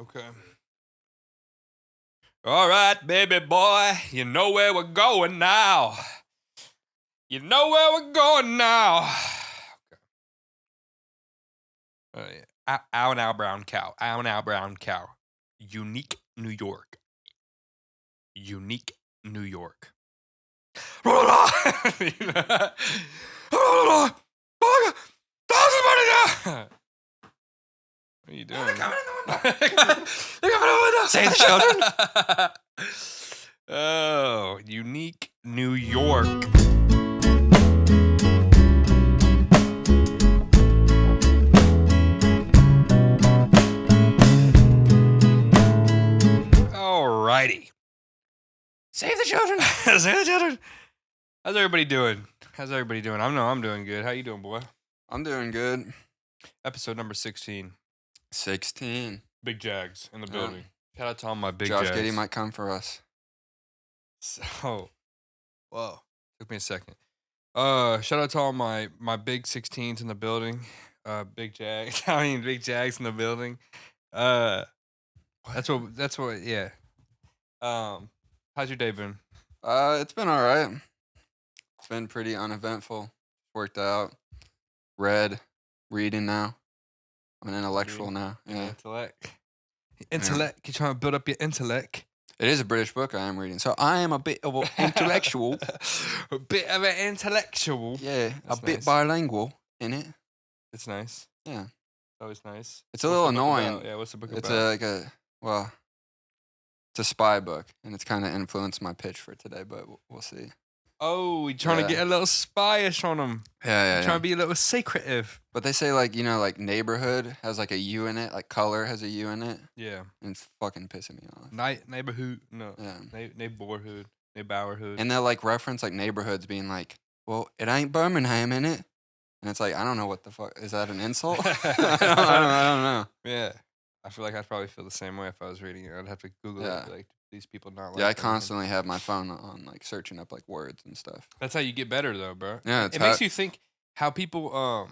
Okay. All right, baby boy. You know where we're going now. You know where we're going now. Okay. Ow and ow brown cow. Ow and ow brown cow. Unique New York. Unique New York. What are you doing? Save the children. Oh, Unique New York. Alrighty. Save the children. Save the children. How's everybody doing? I'm doing good. How you doing, boy? I'm doing good. Episode number 16. 16. Big Jags in the building. Shout out to all my big Josh Jags. Giddey might come for us. So, whoa. Took me a second. Shout out to all my big 16s in the building. Big Jags. Big Jags in the building. That's what, yeah. How's your day been? It's been all right. It's been pretty uneventful. Worked out. Reading now. I'm an intellectual now. Yeah. Intellect. You're trying to build up your intellect. It is a British book I am reading. So I am a bit of an intellectual. A bit of an intellectual. Yeah. That's a bit nice. Bilingual in it. It's nice. Yeah. Always nice. It's a little annoying. Yeah, what's the book It's about? it's a spy book, and it's kind of influenced my pitch for today, but we'll see. Oh, you're trying to get a little spyish on them. Yeah. Trying to be a little secretive. But they say, like neighborhood has, like, a U in it. Like, color has a U in it. Yeah. And it's fucking pissing me off. Neighborhood. No. Yeah. Neighborhood. Neighborhood. And they'll, like, reference, like, neighborhoods being like, well, it ain't Birmingham in it. And it's like, I don't know what the fuck. Is that an insult? I don't know. Yeah. I feel like I'd probably feel the same way if I was reading it. I'd have to Google it. Like, these people not like I constantly have my phone on, like, searching up, like, words and stuff. That's how you get better, though, bro. Yeah, it makes you think how people.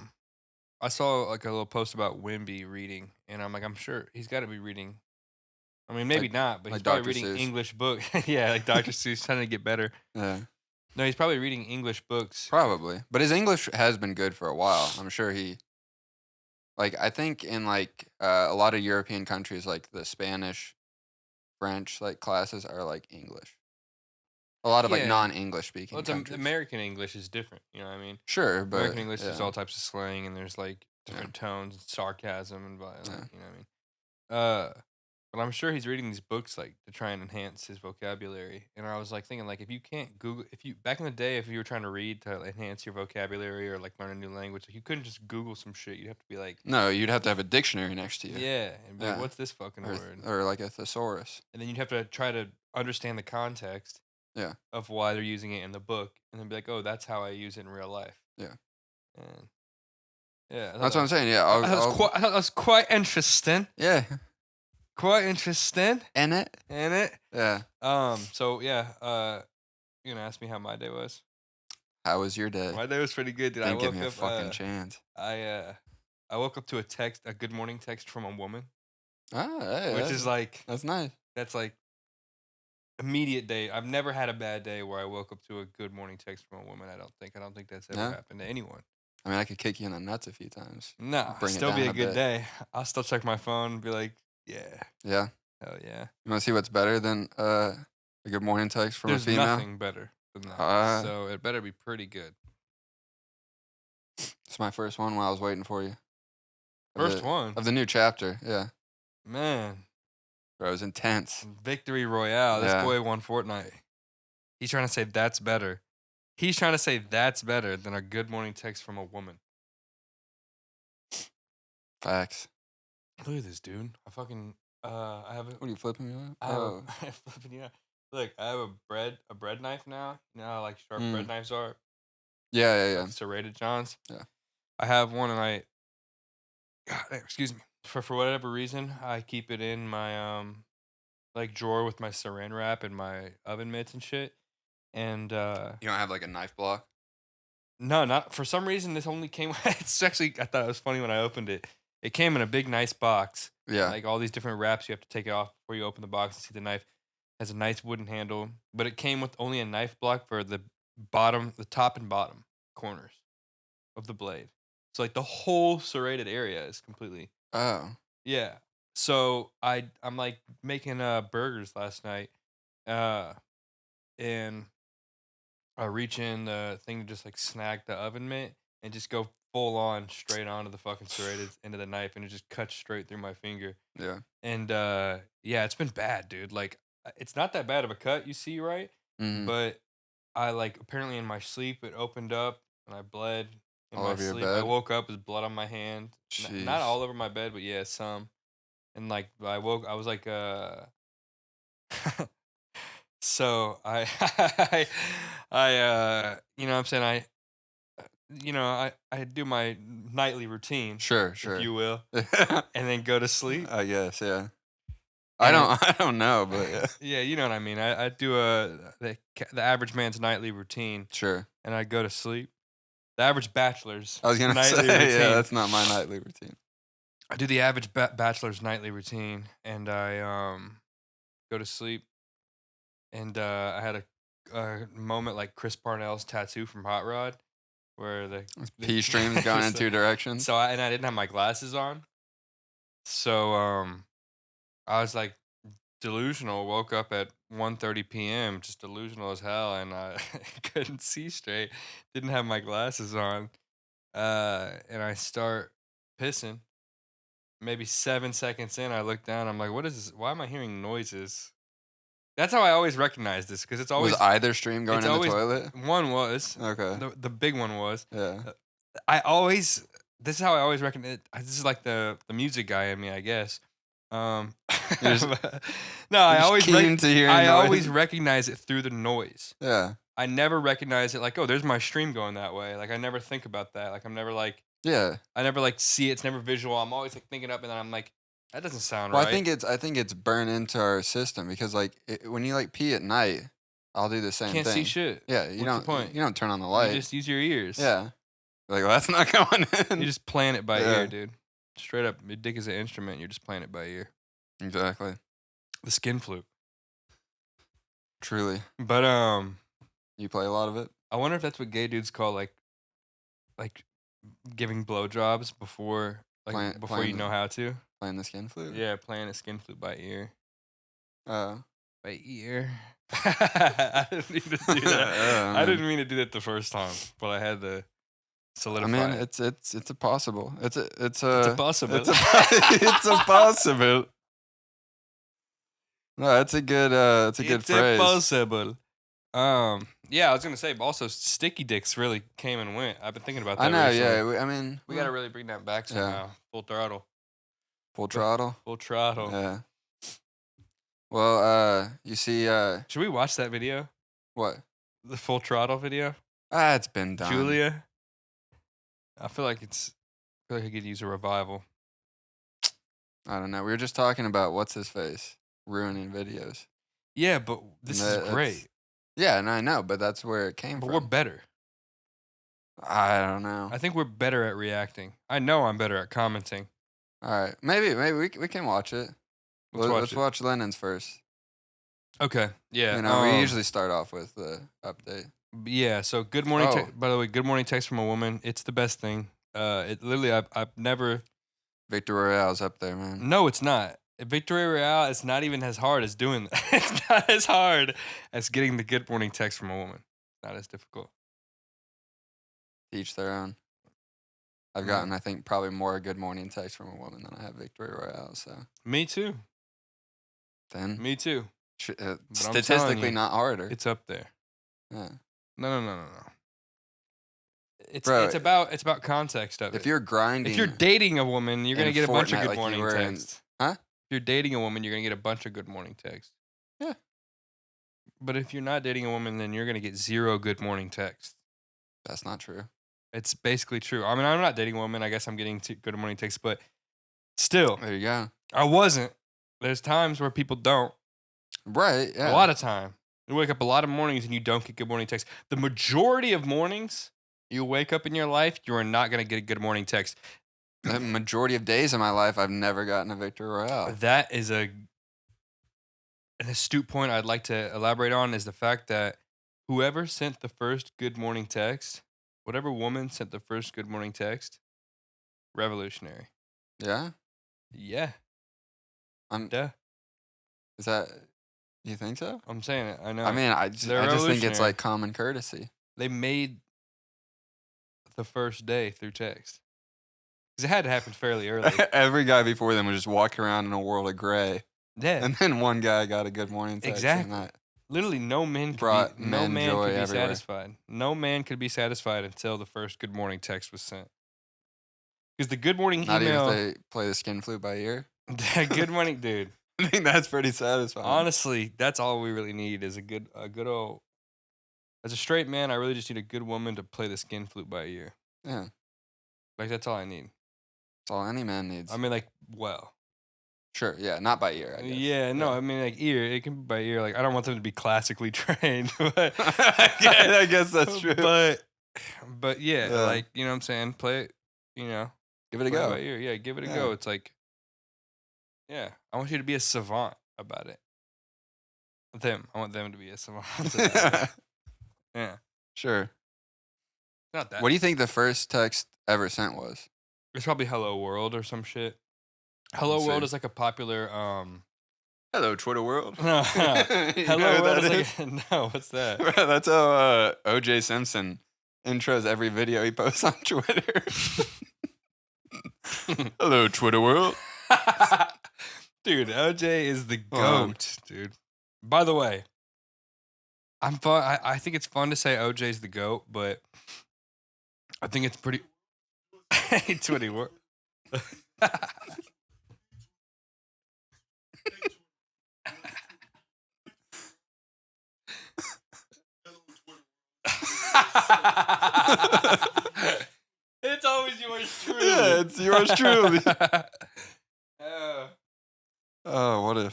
I saw, like, a little post about Wimby reading, and I'm like, I'm sure he's got to be reading. I mean, maybe not, but he's probably reading Seuss. English book. Yeah, like Dr. Seuss, trying to get better. Yeah. No, he's probably reading English books. Probably. But his English has been good for a while. I'm sure he... Like, I think in, like, a lot of European countries, like, the Spanish, French, like, classes are, like, English. A lot of, like, non-English speaking countries. American English is different, you know what I mean? Sure, but... American English is all types of slang, and there's, like, different tones and sarcasm and violence, you know what I mean? But I'm sure he's reading these books, like, to try and enhance his vocabulary. And I was, like, thinking, like, if you can't Google... Back in the day, if you were trying to read to enhance your vocabulary or, like, learn a new language, like, you couldn't just Google some shit. You'd have to be, like... No, you'd have to have a dictionary next to you. Yeah. And be like, what's this fucking word? Or, like, a thesaurus. And then you'd have to try to understand the context of why they're using it in the book. And then be like, oh, that's how I use it in real life. Yeah. And... Yeah. That's what I'm saying, yeah. I thought that was quite interesting. Yeah. Quite interesting. In it? Yeah. So yeah, you're gonna ask me how my day was. How was your day? My day was pretty good, dude. Didn't give me a fucking chance. I woke up to a good morning text from a woman. Oh, hey, which is like that's nice. That's like immediate day. I've never had a bad day where I woke up to a good morning text from a woman. I don't think that's ever happened to anyone. I mean, I could kick you in the nuts a few times. No, still be a good day. I'll still check my phone and be like, yeah. Yeah? Hell yeah. You want to see what's better than a good morning text from a female? There's nothing better than that. So it better be pretty good. It's my first one while I was waiting for you. First one? Of the new chapter, yeah. Man. Bro, it was intense. Victory Royale. This boy won Fortnite. He's trying to say that's better. He's trying to say that's better than a good morning text from a woman. Facts. Look at this, dude. I have a... What are you flipping me up? I'm flipping you up. Look, I have a bread knife now. You know how, like, sharp bread knives are? Yeah. Like serrated Johns. Yeah. I have one, and excuse me. For whatever reason, I keep it in my, like, drawer with my saran wrap and my oven mitts and shit. And, you don't have, like, a knife block? No, not... For some reason, this only came... It's actually... I thought it was funny when I opened it. It came in a big, nice box. Yeah. Like all these different wraps, you have to take it off before you open the box and see the knife. It has a nice wooden handle, but it came with only a knife block for the top and bottom corners of the blade. So like the whole serrated area is completely. Oh. Yeah. So I'm like making burgers last night, and I reach in the thing to just like snag the oven mitt and just go full on straight onto the fucking serrated into the knife, and it just cuts straight through my finger. Yeah. And yeah, it's been bad, dude. Like it's not that bad of a cut, you see, right? Mm-hmm. But I like apparently in my sleep it opened up and I bled in All my over your sleep. bed? I woke up with blood on my hand. Not Jeez. all over my bed, but yeah, some. And like I was like so you know what I'm saying, I do my nightly routine, Sure. if you will, and then go to sleep. I guess, yeah. And I don't know, but yeah. yeah, you know what I mean. I do the average man's nightly routine, Sure. and I go to sleep. The average bachelor's I was gonna nightly say, routine. yeah, that's not my nightly routine. I do the average bachelor's nightly routine, and I go to sleep. And I had a moment like Chris Parnell's tattoo from Hot Rod, where the Pee streams going in two directions. So I didn't have my glasses on, so I was like delusional. Woke up at 1:30 p.m. just delusional as hell, and I couldn't see straight. Didn't have my glasses on, and I start pissing. Maybe 7 seconds in, I look down. I'm like, "What is this? Why am I hearing noises?" That's how I always recognize this, because it's always Was either stream going it's in the always toilet? one was Okay. the big one was. Yeah. This is how I always recognize it. This is like the music guy in me, I guess. No, I always keen to hear I noise. always recognize it through the noise. Yeah. I never recognize it like, oh, there's my stream going that way. Like I never think about that. Like I'm never like Yeah. I never like see it. It's never visual. I'm always like thinking up, and then I'm like, that doesn't sound Well, right. I think it's burned into our system because like when you like pee at night, I'll do the same Can't thing. see shit. Yeah, you What's the point? you don't turn on the light. You just use your ears. Yeah. Like, well, that's not going in. You just playing it by Yeah. ear, dude. Straight up, your dick is an instrument. You're just playing it by ear. Exactly. The skin flute. Truly. But You play a lot of it? I wonder if that's what gay dudes call like giving blowjobs before before you know how to. Playing the skin flute? Yeah, playing a skin flute by ear. Oh. By ear. I didn't mean to do that. I didn't mean to do that the first time, but I had to solidify. I mean, it. it's a possible. It's a possible. It's a possible. No, that's a good good phrase. Possible. Yeah, I was gonna say also sticky dicks really came and went. I've been thinking about that. I know, recently. yeah. I mean, We gotta really bring that back somehow. Full throttle. Full throttle. Full throttle. Yeah. Well, you see, Should we watch that video? what? The full throttle video? It's been done. Julia? I feel like I could use a revival. I don't know. We were just talking about what's his face ruining videos. Yeah, but this is great. Yeah, and I know, but that's where it came But from. we're better. I don't know. I think we're better at reacting. I know I'm better at commenting. All right, maybe we can watch it. Let's watch Lennon's first. Okay. Yeah. You know, we usually start off with the update. Yeah. So good morning. Oh. By the way, good morning text from a woman. It's the best thing. It literally I've never. Victor Royale's up there, man. No, it's not. Victoria Royale is not even as hard as doing that. It's not as hard as getting the good morning text from a woman. Not as difficult. Each their own. I've gotten, I think, probably more good morning texts from a woman than I have Victoria Royale. So Me too. then, Me too. statistically, not harder. It's up there. Yeah. No. It's Bro, it's about context of it. If you're grinding, If you're dating a woman, you're gonna in get a bunch of Fortnite good like you morning were in- texts. Huh? If you're dating a woman, you're gonna get a bunch of good morning texts. Yeah. But if you're not dating a woman, then you're gonna get 0 good morning texts. That's not true. It's basically true. I mean, I'm not dating a woman. I guess I'm getting good morning texts, but still, There you go. I wasn't. There's times where people don't. Right. Yeah. A lot of time. You wake up a lot of mornings and you don't get good morning texts. The majority of mornings you wake up in your life, you are not going to get a good morning text. The majority of days of my life, I've never gotten a victory royale. That is an astute point I'd like to elaborate on is the fact that whoever sent the first good morning text, whatever woman sent the first good morning text, revolutionary. Yeah? Yeah. I'm. Yeah. Is that? You think so? I'm saying it. I know. I mean, I just think it's revolutionary. like common courtesy. They made the first day through text. Because it had to happen fairly early. Every guy before them was just walking around in a world of gray. Yeah. And then one guy got a good morning text. Exactly. And that literally, no man could brought be everywhere. satisfied. No man could be satisfied until the first good morning text was sent. Because the good morning Not email. Not even if they play the skin flute by ear. Good morning, dude. I think that's pretty satisfying. Honestly, that's all we really need is a good old. As a straight man, I really just need a good woman to play the skin flute by ear. Yeah. Like, that's all I need. That's all any man needs. I mean, like, well. Sure, yeah, not by ear, I guess. Yeah, no, I mean, like, ear. It can be by ear. Like, I don't want them to be classically trained. But I guess that's true. But yeah, like, you know what I'm saying? Play it, you know. Give it a go. By ear. Yeah, give it a go. It's like, yeah, I want you to be a savant about it. I want them to be a savant about it. Yeah. Sure. Not that. What do you think the first text ever sent was? It's probably Hello World or some shit. Hello World is like a popular Hello Twitter world. No. Hello World is like no, what's that? That's how OJ Simpson intros every video he posts on Twitter. Hello Twitter world. Dude, OJ is the GOAT, dude. By the way, I think it's fun to say OJ's the GOAT, but I think it's pretty Twitter world. It's always yours truly. Yeah, it's yours truly. Oh, what a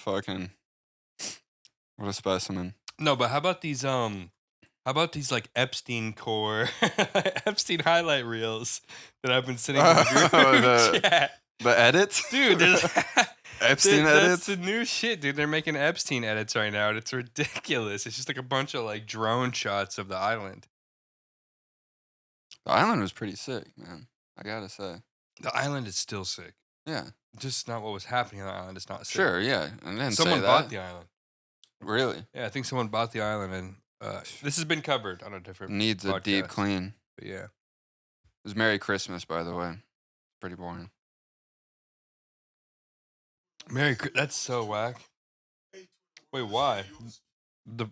specimen. No, but how about these like Epstein core Epstein highlight reels that I've been sending to the group chat? The edits? Dude, Epstein edits? That's the new shit, dude. They're making Epstein edits right now, and it's ridiculous. It's just like a bunch of like drone shots of the island. The island was pretty sick, man. I gotta say. The island is still sick. Yeah. Just not what was happening on the island. It's not sick. Sure, yeah. And then someone bought the island. Really? Yeah, I think someone bought the island, and this has been covered on a different Needs podcast. a deep clean. But yeah. It was Merry Christmas, by the way. Pretty boring. That's so whack. Wait, why? The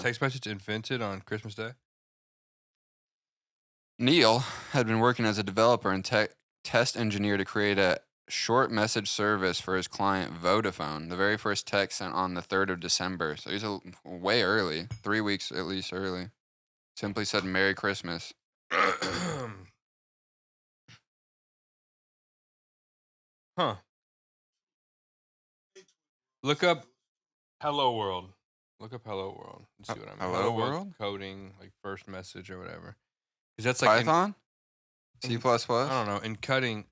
text message invented on Christmas Day? Neil had been working as a developer and test engineer to create a short message service for his client Vodafone. The very first text sent on the 3rd of December. So he's way early, 3 weeks at least early. Simply said Merry Christmas. Huh. Look up Hello World. Look up Hello World. Let's see what I mean. Hello World? Coding, like first message or whatever. Because that's like Python? C++? I don't know. In coding,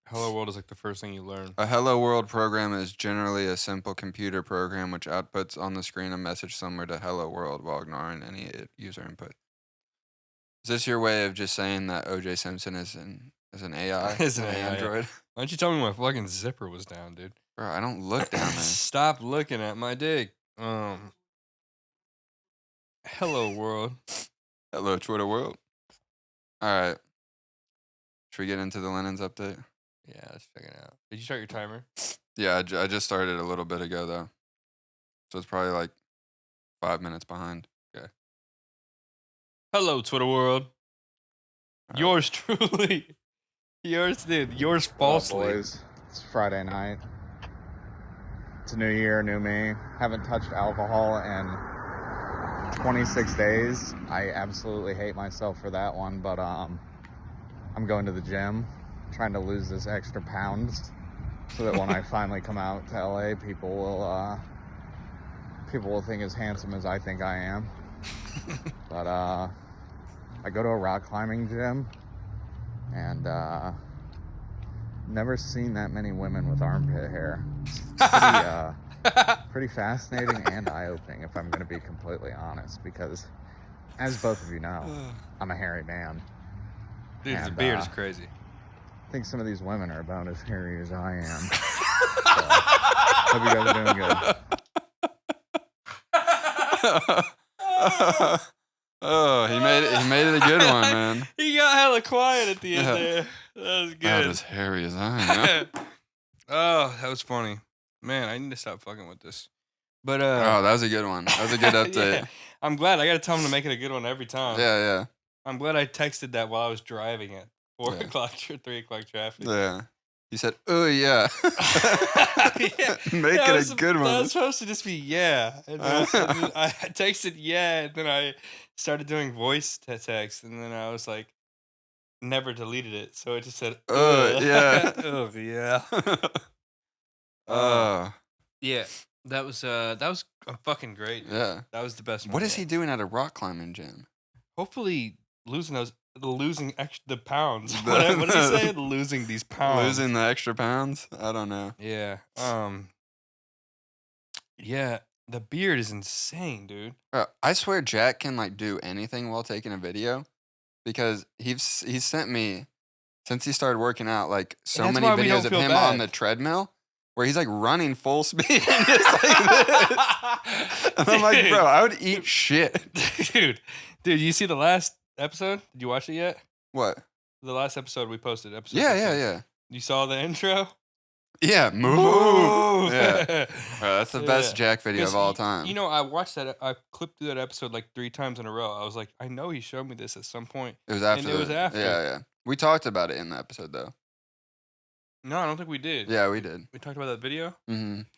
Hello World is like the first thing you learn. A Hello World program is generally a simple computer program which outputs on the screen a message similar to Hello World while ignoring any user input. Is this your way of just saying that OJ Simpson is an AI? Is an AI, android? Why don't you tell me my fucking zipper was down, dude? Bro, I don't look down there. Stop looking at my dick. Hello World. Hello Twitter world. All right. Should we get into the Linens update? Yeah, let's check it out. Did you start your timer? Yeah, I just started a little bit ago, though. So it's probably like 5 minutes behind. Okay. Hello, Twitter world. Right. Yours truly. Yours, dude. Yours falsely. What up, boys? It's Friday night. It's a new year, new me. Haven't touched alcohol in 26 days. I absolutely hate myself for that one, but I'm going to the gym, trying to lose this extra pounds so that when I finally come out to LA, people will think as handsome as I think I am. But I go to a rock climbing gym, and never seen that many women with armpit hair. It's pretty fascinating and eye-opening, if I'm going to be completely honest, because as both of you know, I'm a hairy man. Dude, the And, beard is crazy. I think some of these women are about as hairy as I am. So, hope you guys are doing good. Oh, he made it a good one, man. He got hella quiet at the end there. That was good. Not as hairy as I am. Oh, that was funny. Man, I need to stop fucking with this. But Oh, that was a good one. That was a good update. Yeah, I'm glad. I got to tell him to make it a good one every time. Yeah. I'm glad I texted that while I was driving at 4 Yeah. o'clock or 3 o'clock traffic. Yeah. He said, "Oh yeah." Yeah. Make That it was- a good That one. was supposed to just be yeah. And then I texted yeah, and then I started doing voice text, and then I was like, never deleted it, so it just said, yeah. ugh, yeah. Oh. Yeah, that was fucking great. Yeah. That was the best one. What is yet. he doing at a rock climbing gym? Hopefully losing the pounds. What did he say? Losing these pounds. Losing the extra pounds? I don't know. Yeah. Yeah. The beard is insane, dude. Bro, I swear Jack can like do anything while taking a video, because he's sent me, since he started working out, like so that's many why we videos don't of feel him on bad. the treadmill where he's like running full speed and just like this. And I'm like, bro, I would eat shit. Dude, you see the last episode? Did you watch it yet? What? The last episode we posted. Episode Yeah, 15. yeah. You saw the intro? Yeah, move. Moo! Yeah. Bro, that's the best Yeah. Jack video of all time. You know, I watched that. I clipped through that episode like 3 times in a row. I was like, I know he showed me this at some point. It was after. it was after. Yeah. We talked about it in the episode though. No, I don't think we did. Yeah, we did. We talked about that video.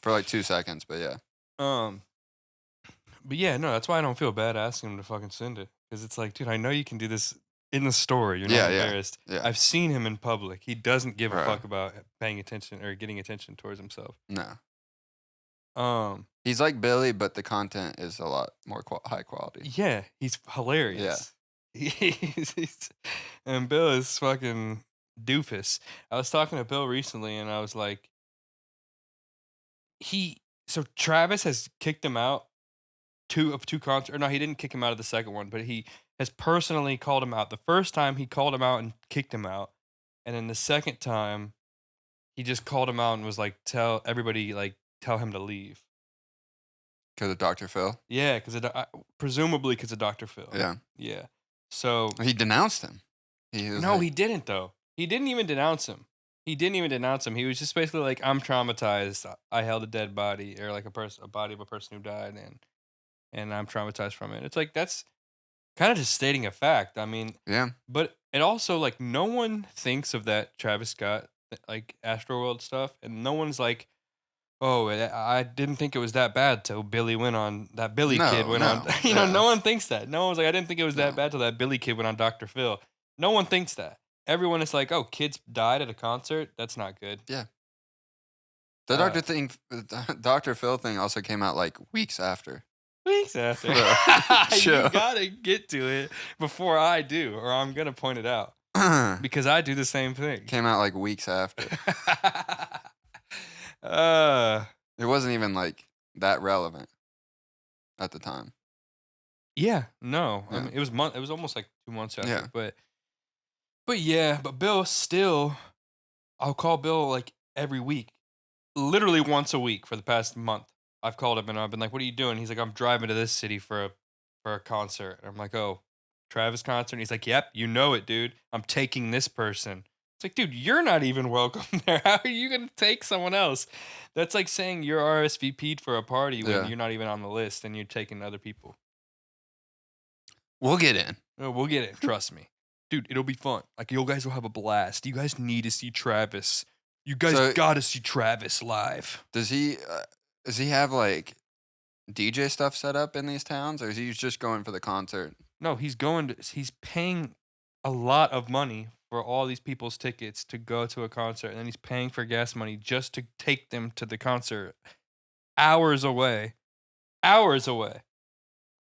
For like 2 seconds, but yeah. But yeah, no, that's why I don't feel bad asking him to fucking send it, because it's like, dude, I know you can do this in the story. You're not Yeah, embarrassed. yeah. I've seen him in public. He doesn't give a Bro. fuck about paying attention or getting attention towards himself. No. He's like Billy, but the content is a lot more high quality. Yeah, he's hilarious. And Bill is fucking doofus. I was talking to Bill recently, and I was like, so Travis has kicked him out two concerts. Or no, he didn't kick him out of the second one, but he has personally called him out. The first time he called him out and kicked him out, and then the second time he just called him out and was like, tell him to leave. Because of Dr. Phil? Yeah, presumably because of Dr. Phil. Yeah. So He denounced him. he didn't though. He didn't even denounce him. He was just basically like, I'm traumatized. I held a dead body, or like a body of a person who died, and I'm traumatized from it. It's like, that's kind of just stating a fact. I mean, Yeah. but it also, like, no one thinks of that Travis Scott like Astroworld stuff, and no one's like, oh, I didn't think it was that bad till Billy went on that Billy kid went on. No one thinks that. No one's like, I didn't think it was that bad till that Billy kid went on Dr. Phil. No one thinks that. Everyone is like, oh, kids died at a concert. That's not good. Yeah. The Dr. Phil thing also came out like weeks after. Weeks after. Chill. You gotta get to it before I do, or I'm gonna point it out because I do the same thing. Came out like weeks after. It wasn't even like that relevant at the time. Yeah, no. Yeah. I mean, it was almost like 2 months after. Yeah. But Bill still, I'll call Bill like every week, literally once a week for the past month. I've called him and I've been like, what are you doing? He's like, I'm driving to this city for a concert. And I'm like, oh, Travis concert? And he's like, yep, you know it, dude. I'm taking this person. It's like, dude, you're not even welcome there. How are you going to take someone else? That's like saying you're RSVP'd for a party when you're not even on the list and you're taking other people. We'll get in. No, we'll get it. Trust me. Dude, it'll be fun. Like, you guys will have a blast. You guys need to see Travis. You guys got to see Travis live. Does he have like DJ stuff set up in these towns, or is he just going for the concert? No, he's paying a lot of money for all these people's tickets to go to a concert, and then he's paying for gas money just to take them to the concert hours away,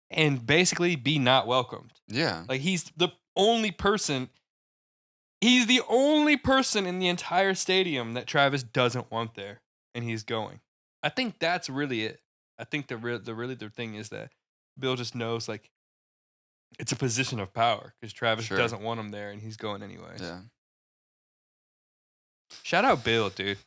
and basically be not welcomed. Yeah. Like, he's the only person He's the only person in the entire stadium that Travis doesn't want there, and he's going. I think that's really it. I think the thing is that Bill just knows like it's a position of power because Travis Sure. doesn't want him there, and he's going anyways. Yeah. Shout out Bill, dude.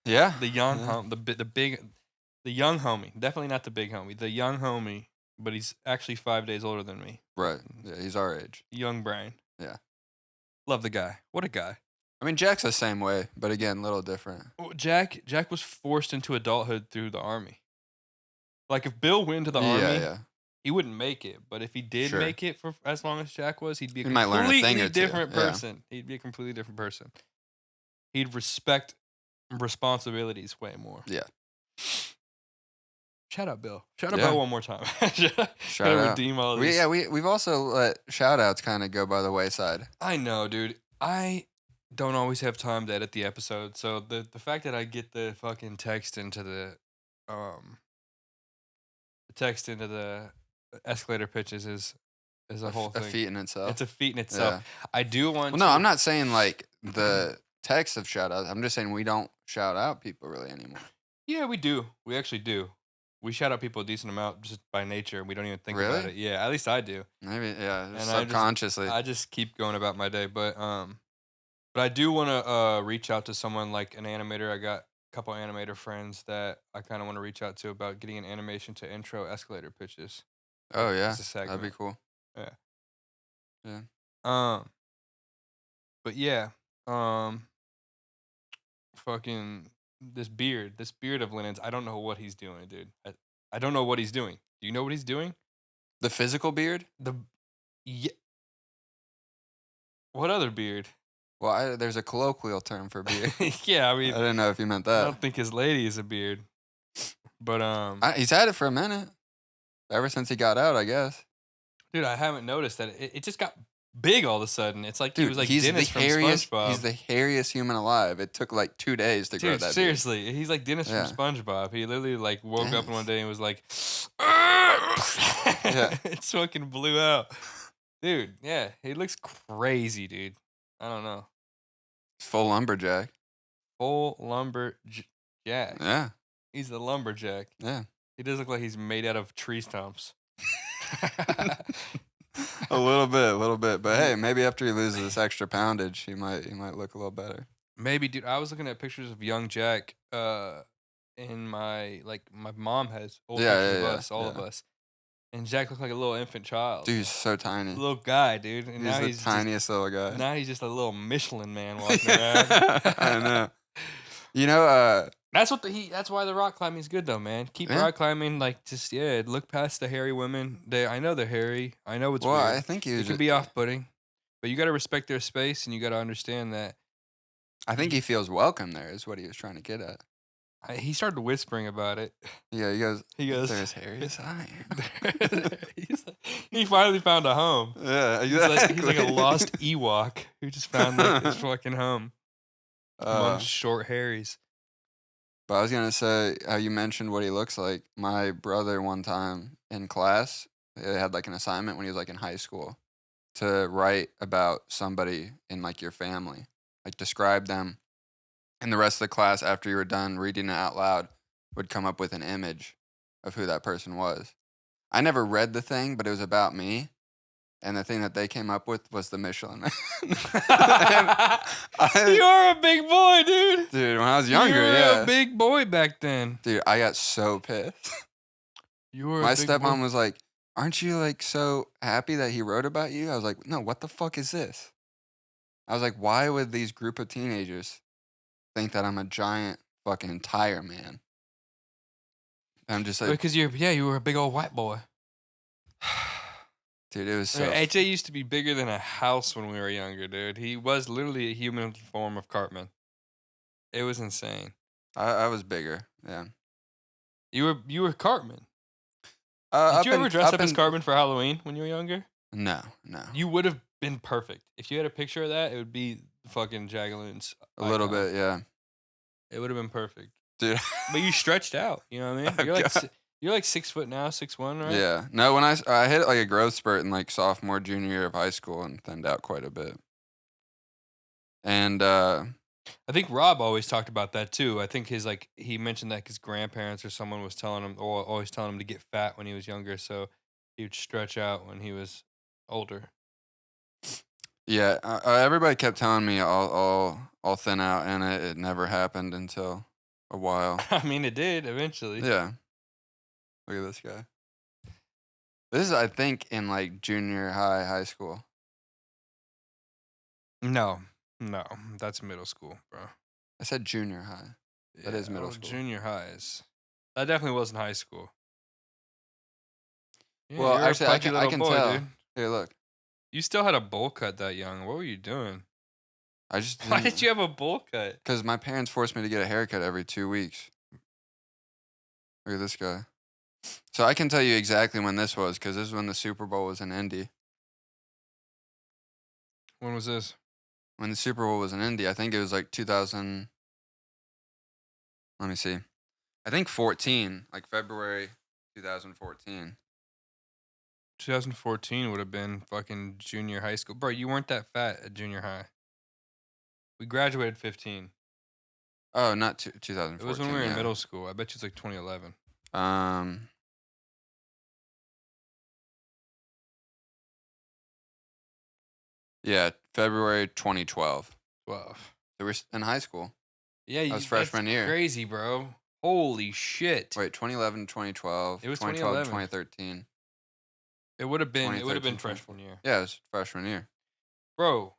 Yeah. The young the young homie. Definitely not the big homie. The young homie, but he's actually 5 days older than me. Right. Yeah, he's our age. Young brain. Yeah. Love the guy. What a guy. I mean, Jack's the same way, but again, a little different. Well, Jack was forced into adulthood through the army. Like if Bill went to the army, he wouldn't make it. But if he did make it for as long as Jack was, he'd be a completely different person. He'd be a completely different person. He'd respect responsibilities way more. Yeah. Shout out Bill. Shout out Bill one more time. Shout out. Redeem all these. We've also let shout outs kind of go by the wayside. I know, dude. I don't always have time to edit the episode, so the fact that I get the fucking text into the escalator pitches is a whole thing. A feat in itself. It's a feat in itself. Yeah. I do want Well, no, I'm not saying like the text of shout outs. I'm just saying we don't shout out people really anymore. Yeah, we do. We actually do. We shout out people a decent amount just by nature. We don't even think about it. Yeah, at least I do. Maybe, yeah, and subconsciously. I just keep going about my day. But I do want to reach out to someone like an animator. I got a couple animator friends that I kind of want to reach out to about getting an animation to intro escalator pitches. Oh, yeah. That'd be cool. Yeah. Yeah. But yeah. Fucking... This beard of Lennon's, I don't know what he's doing, dude. I don't know what he's doing. Do you know what he's doing? The physical beard? What other beard? Well, there's a colloquial term for beard. Yeah, I mean, I didn't know if you meant that. I don't think his lady is a beard, but he's had it for a minute, ever since he got out, I guess. Dude, I haven't noticed that it just got big all of a sudden. It's like he was like Dennis from SpongeBob. He's the hairiest human alive. It took like 2 days to grow that beard. Seriously, he's like Dennis from SpongeBob. He literally like woke up one day and was like, it fucking blew out. Dude, yeah, he looks crazy, dude. I don't know. Full lumberjack. Full lumberjack. Yeah. He's the lumberjack. Yeah. He does look like he's made out of tree stumps. A little bit. But hey, maybe after he loses this extra poundage, he might look a little better. Maybe, dude. I was looking at pictures of young Jack in my mom has old pictures of us, all of us. And Jack looked like a little infant child. Dude, he's so tiny. Little guy, dude. And he's the tiniest little guy. Now he's just a little Michelin man walking around. I know. You know, that's why the rock climbing is good though, man. Keep rock climbing, like just look past the hairy women. I know they're hairy. I know it's weird. I think it can be off-putting, but you got to respect their space and you got to understand that. I think he feels welcome there. Is what he was trying to get at. He started whispering about it. Yeah, he goes. They're as hairy as I am. He finally found a home. Yeah, exactly. He's like a lost Ewok who just found his fucking home among short hairies. But I was gonna say how you mentioned what he looks like. My brother one time in class, they had like an assignment when he was like in high school to write about somebody in like your family, like describe them. And the rest of the class, after you were done reading it out loud, would come up with an image of who that person was. I never read the thing, but it was about me. And the thing that they came up with was the Michelin Man. You are a big boy, dude. Dude, when I was younger, you were a big boy back then. Dude, I got so pissed. My stepmom was like, aren't you like so happy that he wrote about you? I was like, no, what the fuck is this? I was like, why would these group of teenagers think that I'm a giant fucking tire man? I'm just like, because you were a big old white boy. Dude, it was so... AJ used to be bigger than a house when we were younger, dude. He was literally a human form of Cartman. It was insane. I was bigger, yeah. You were Cartman. Did you ever dress up as Cartman for Halloween when you were younger? No. You would have been perfect. If you had a picture of that, it would be fucking Jagaloon's icon. A little bit, yeah. It would have been perfect. Dude. But you stretched out, you know what I mean? You're like 6 foot now, 6'1", right? Yeah. No, when I hit like a growth spurt in like sophomore, junior year of high school and thinned out quite a bit. And I think Rob always talked about that too. I think he mentioned that his grandparents or someone was telling him, or always telling him to get fat when he was younger, so he would stretch out when he was older. yeah, everybody kept telling me I'll thin out, and it never happened until a while. I mean, it did eventually. Yeah. Look at this guy. This is, I think, in like junior high school. No, that's middle school, bro. I said junior high. That is middle school. Junior highs. That definitely wasn't high school. Yeah, Well, you're a actually, plucky I little can boy, tell. dude. Here, look. You still had a bowl cut that young. What were you doing? I just Why did you have a bowl cut? Because my parents forced me to get a haircut every 2 weeks. Look at this guy. So I can tell you exactly when this was, because this is when the Super Bowl was in Indy. When was this? When the Super Bowl was in Indy, I think it was like 2000. Let me see. I think 14, like February 2014. 2014 would have been fucking junior high school. Bro, you weren't that fat at junior high. We graduated 15. Oh, not 2014. It was when we were in middle school. I bet you it's like 2011. Yeah, February 2012. 12. So we're in high school. Yeah, That was freshman year. Crazy, bro. Holy shit. Wait, 2011, 2012. It was 2012, 2011. 2013. It would have been 2013, freshman year. Yeah, it was freshman year. Bro,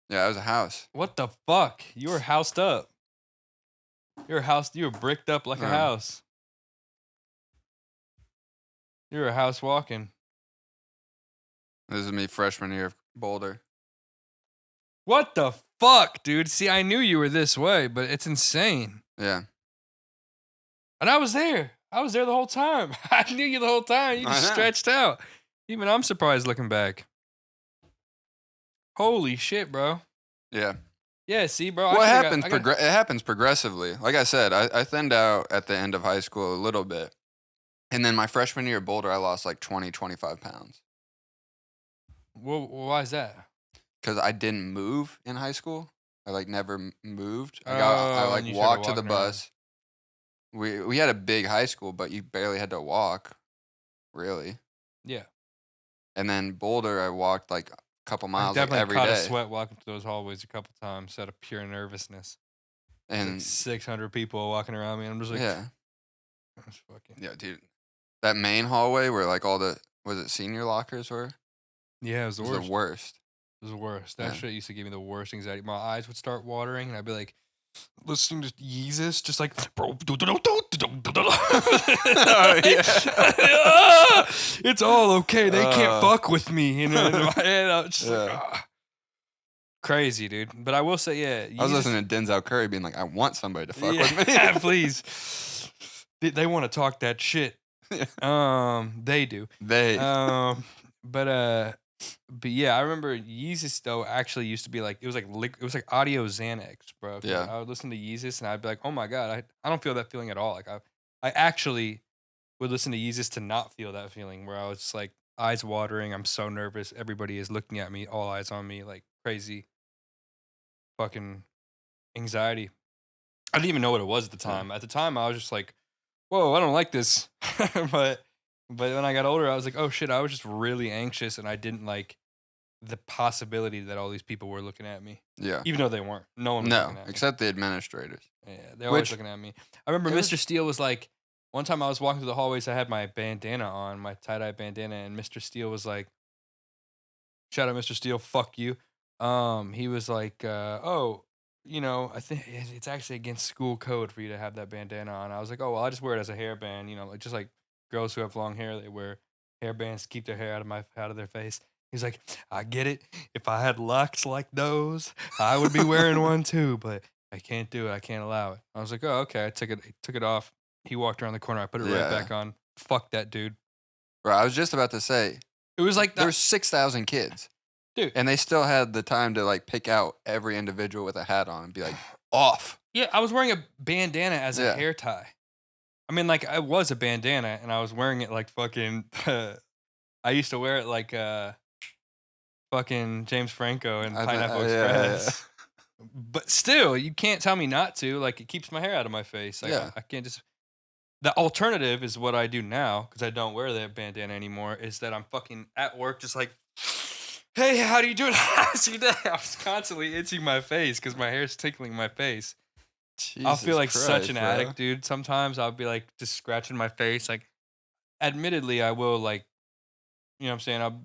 Yeah, it was a house. what the fuck? You were housed up. You were bricked up like a house. You were a house walking. This is me freshman year of Boulder. What the fuck, dude? See, I knew you were this way, but it's insane. Yeah. And I was there. I was there the whole time. I knew you the whole time. You just stretched out. Even I'm surprised looking back. Holy shit, bro. Yeah. Yeah, see, bro. What happens? It happens progressively. Like I said, I thinned out at the end of high school a little bit. And then my freshman year at Boulder, I lost like 20, 25 pounds. Well, why is that? Because I didn't move in high school. I like never moved. I like walked to the bus. We had a big high school, but you barely had to walk, really. Yeah. And then Boulder, I walked like a couple miles I like definitely every caught day. a sweat walking through those hallways a couple times out of pure nervousness. And like 600 people walking around me. And I'm just like, yeah, that's fucking. yeah, dude. That main hallway where like all the senior lockers were? Yeah, it was the worst. The worst. It was the worst. That shit used to give me the worst anxiety. My eyes would start watering, and I'd be like, listening to Yeezus, just like, bro. Oh, yeah. It's all okay. They can't fuck with me. You know, in my head, I was just like, crazy, dude. But I will say, yeah. I was listening to Denzel Curry being like, I want somebody to fuck with me. Yeah, please. They want to talk that shit. They do. But yeah, I remember Yeezus though actually used to be like it was like audio Xanax, bro. Yeah. I would listen to Yeezus and I'd be like, oh my god, I don't feel that feeling at all. Like I actually would listen to Yeezus to not feel that feeling where I was just like eyes watering. I'm so nervous. Everybody is looking at me, all eyes on me, like crazy. Fucking anxiety. I didn't even know what it was at the time. At the time, I was just like, whoa, I don't like this. But when I got older, I was like, oh shit, I was just really anxious and I didn't like the possibility that all these people were looking at me. Yeah. Even though they weren't. No one was looking at me. Except the administrators. Yeah, they're always looking at me. I remember Mr. Steele was like, one time I was walking through the hallways, I had my bandana on, my tie-dye bandana, and Mr. Steele was like, shout out Mr. Steele, fuck you. He was like, oh, you know, I think it's actually against school code for you to have that bandana on. I was like, oh, well, I just wear it as a hairband, you know, like just like girls who have long hair, they wear hairbands to keep their hair out of their face. He's like, I get it. If I had locks like those, I would be wearing one too, but I can't do it. I can't allow it. I was like, oh, okay. I took it off. He walked around the corner. I put it right back on. Fuck that dude. Bro, I was just about to say, it was like there were 6,000 kids. Dude. And they still had the time to like pick out every individual with a hat on and be like, off. Yeah, I was wearing a bandana as a hair tie. I mean, like, I was a bandana, and I was wearing it like fucking... I used to wear it like fucking James Franco and Pineapple Express. But still, you can't tell me not to. Like, it keeps my hair out of my face. Like, Yeah. I can't just. The alternative is what I do now because I don't wear that bandana anymore. Is that I'm fucking at work, just like, hey, how do you doing? How's your day? I was constantly itching my face because my hair's tickling my face. I'll feel like such an addict, dude. Sometimes I'll be like just scratching my face. Like, admittedly, I will like, you know what I'm saying? I'll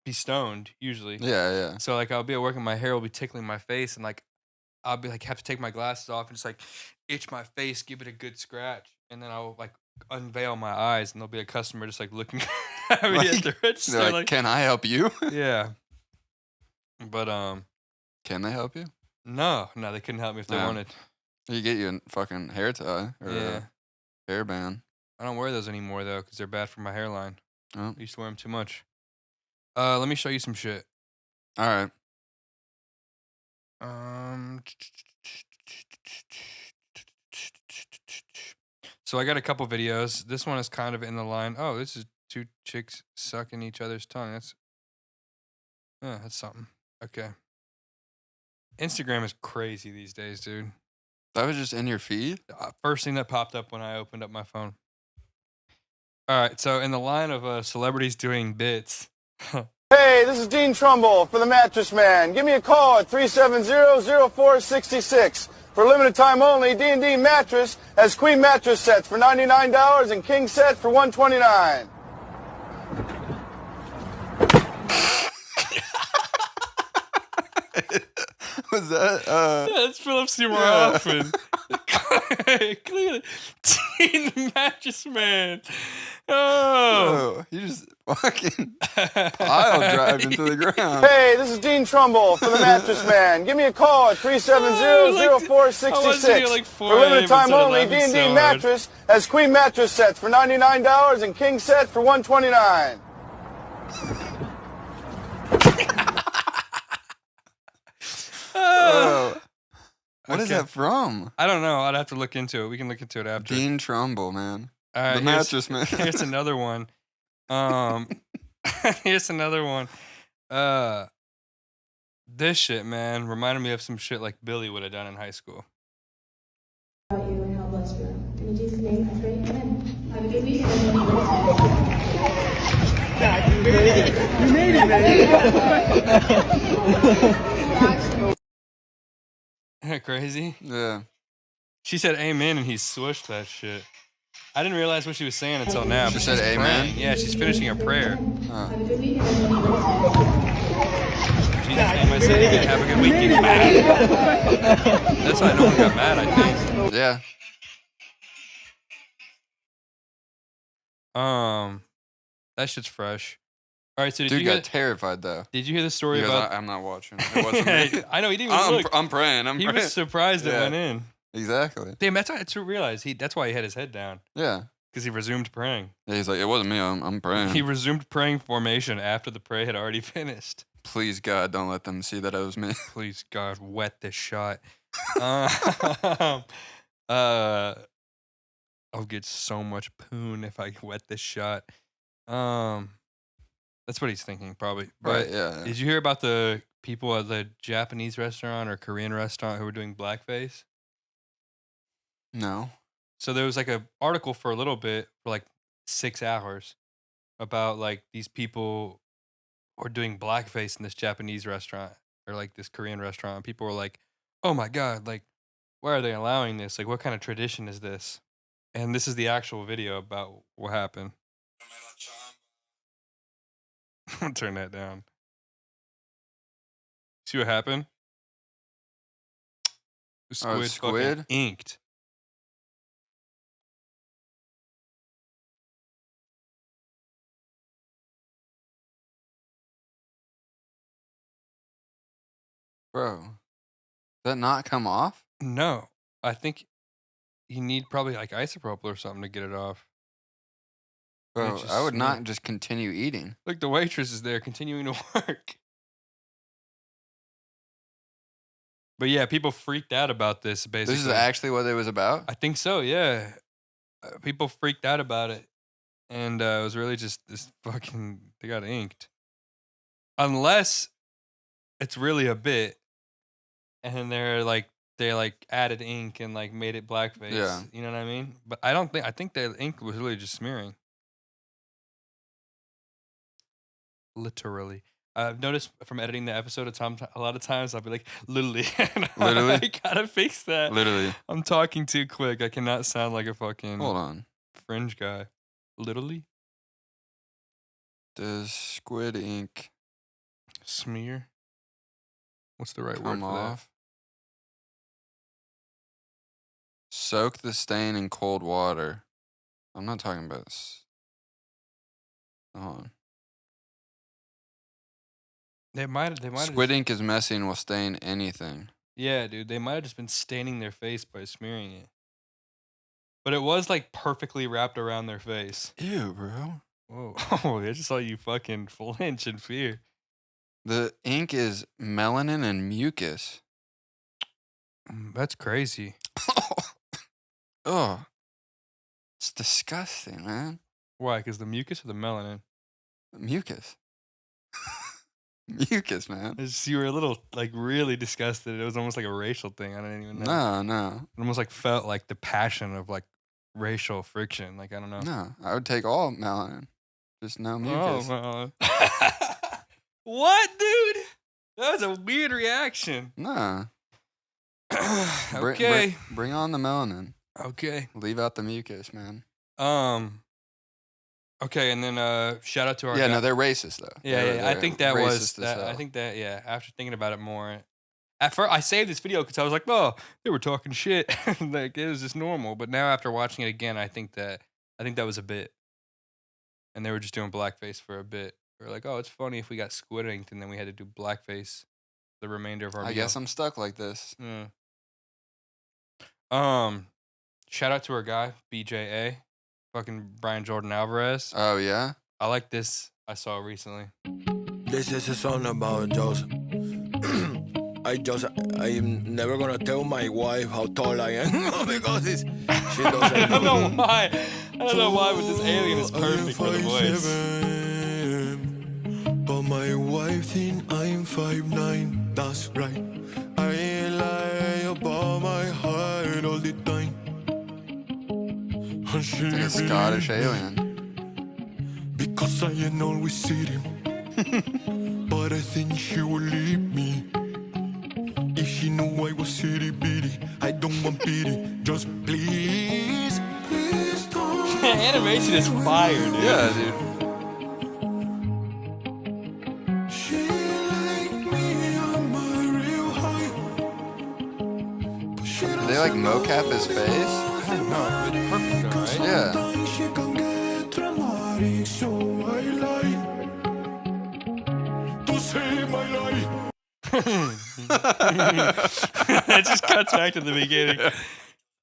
be stoned usually. Yeah, yeah. So like I'll be at work and my hair will be tickling my face and like I'll be like have to take my glasses off and just like itch my face, give it a good scratch, and then I'll like unveil my eyes and there'll be a customer just like looking at me at the register. They're like, can I help you? Yeah. But can they help you? no, they couldn't help me if they wanted. You get you a fucking hair tie or Yeah. a hairband. I don't wear those anymore though because they're bad for my hairline. Oh. I used to wear them too much. Let me show you some shit. All right. So I got a couple videos. This one is kind of in the line. Oh, this is two chicks sucking each other's tongue. That's something. Okay. Instagram is crazy these days, dude. That was just in your feed? First thing that popped up when I opened up my phone. All right, so in the line of celebrities doing bits. Hey, this is Dean Trumble for the Mattress Man. Give me a call at 370-0466. For limited time only, D&D Mattress has queen mattress sets for $99 and king set for $129. Was that That's Philip Seymour Hoffman. Look at it. Dean the Mattress Man. Oh. you just fucking pile drive into the ground. Hey, this is Dean Trumble for the Mattress Man. Give me a call at 370-0466. For limited time only, D&D Mattress has queen mattress sets for $99 and king set for $129. What is that from? I don't know. I'd have to look into it. We can look into it after. Dean Trumble, man. All right, the Mattress Man. Here's another one. Here's another one. This shit, man, reminded me of some shit like Billy would have done in high school. About you and how blessed you are. In Jesus' name, I pray. Amen. Have a good weekend. You made it, man. Isn't that crazy? Yeah. She said amen and he swished that shit. I didn't realize what she was saying until now. She said amen? Praying. Yeah, she's finishing her prayer. Have a good weekend. Jesus' name, I said amen. Have a good weekend. That's why no one got mad, I think. Yeah. That shit's fresh. All right, so did Dude you got terrified though. Did you hear the story He goes, about? I'm not watching. It wasn't me. I know he didn't even look. I'm praying. He was surprised it went in. Exactly. Damn, that's why I realized that's why he had his head down Yeah. because he resumed praying. Yeah. He's like, it wasn't me. I'm praying. He resumed praying formation after the prayer had already finished. Please God, don't let them see that it was me. Please God, wet this shot. I'll get so much poon if I wet this shot. That's what he's thinking probably. But Right. Yeah. did you hear about the people at the Japanese restaurant or Korean restaurant who were doing blackface? No. So there was like a article for a little bit for like 6 hours about like these people were doing blackface in this Japanese restaurant or like this Korean restaurant. And people were like, "Oh my God, like why are they allowing this? Like what kind of tradition is this?" And this is the actual video about what happened. Turn that down. See what happened? The squid, squid? fucking inked. Bro. Did that not come off? No, I think you need probably like isopropyl or something to get it off. Bro, It's just I would not sweet. just continue eating. Look, the waitress is there continuing to work. But yeah, people freaked out about this, basically. This is actually what it was about? I think so, yeah. People freaked out about it. And it was really just this fucking, they got inked. Unless it's really a bit. and then they added ink and like made it blackface. Yeah. You know what I mean? But I think the ink was really just smearing. Literally. I've noticed from editing the episode a lot of times I'll be like, literally. Literally? I gotta fix that. Literally. I'm talking too quick. I cannot sound like a fucking Hold on. fringe guy. Literally? Does squid ink Smear? What's the right word come for that? off? Soak the stain in cold water. I'm not talking about this. Hold on. They might Squid ink is messy and will stain anything. Yeah, dude. They might have just been staining their face by smearing it. But it was like perfectly wrapped around their face. Ew, bro. Whoa. Oh, I just saw you fucking flinch in fear. The ink is melanin and mucus. That's crazy. Oh. It's disgusting, man. Why? Because the mucus or the melanin? Mucus. Mucus, man. You were a little, like, really disgusted. It was almost like a racial thing. I don't even know. No. It almost, like, felt like the passion of, like, racial friction. Like, I don't know. No. I would take all melanin. Just no mucus. Oh, what, dude? That was a weird reaction. No. Okay. Bring on the melanin. Okay. Leave out the mucus, man. Okay, and then shout out to our Yeah, guy. no, they're racist though. Yeah. I think that was racist as that. I hell. think that after thinking about it more, at first I saved this video because I was like, "Oh, they were talking shit." Like it was just normal. But now after watching it again, I think that was a bit, and they were just doing blackface for a bit. We were like, "Oh, it's funny if we got squid inked and then we had to do blackface the remainder of our." I guess I'm stuck like this. Yeah. Shout out to our guy BJA, fucking Brian Jordan Alvarez. Oh yeah. I like this. I saw recently. This is a song about Joseph. I'm never gonna tell my wife how tall I am because she doesn't I don't know why. But this alien is perfect for the voice. But my wife think I'm 5'9". That's right. I lie about my height all the time. It's like a Scottish alien. Because I ain't always see him. But I think she will leave me. If she knew I was itty bitty, I don't want pity. Just please don't. Animation is fire, dude. Yeah, dude. She like me, I'm a real high. Do they like mocap his face? I don't know. It's perfect, though, right? Yeah. She can get dramatic, so I lie to save my life. It just cuts back to the beginning.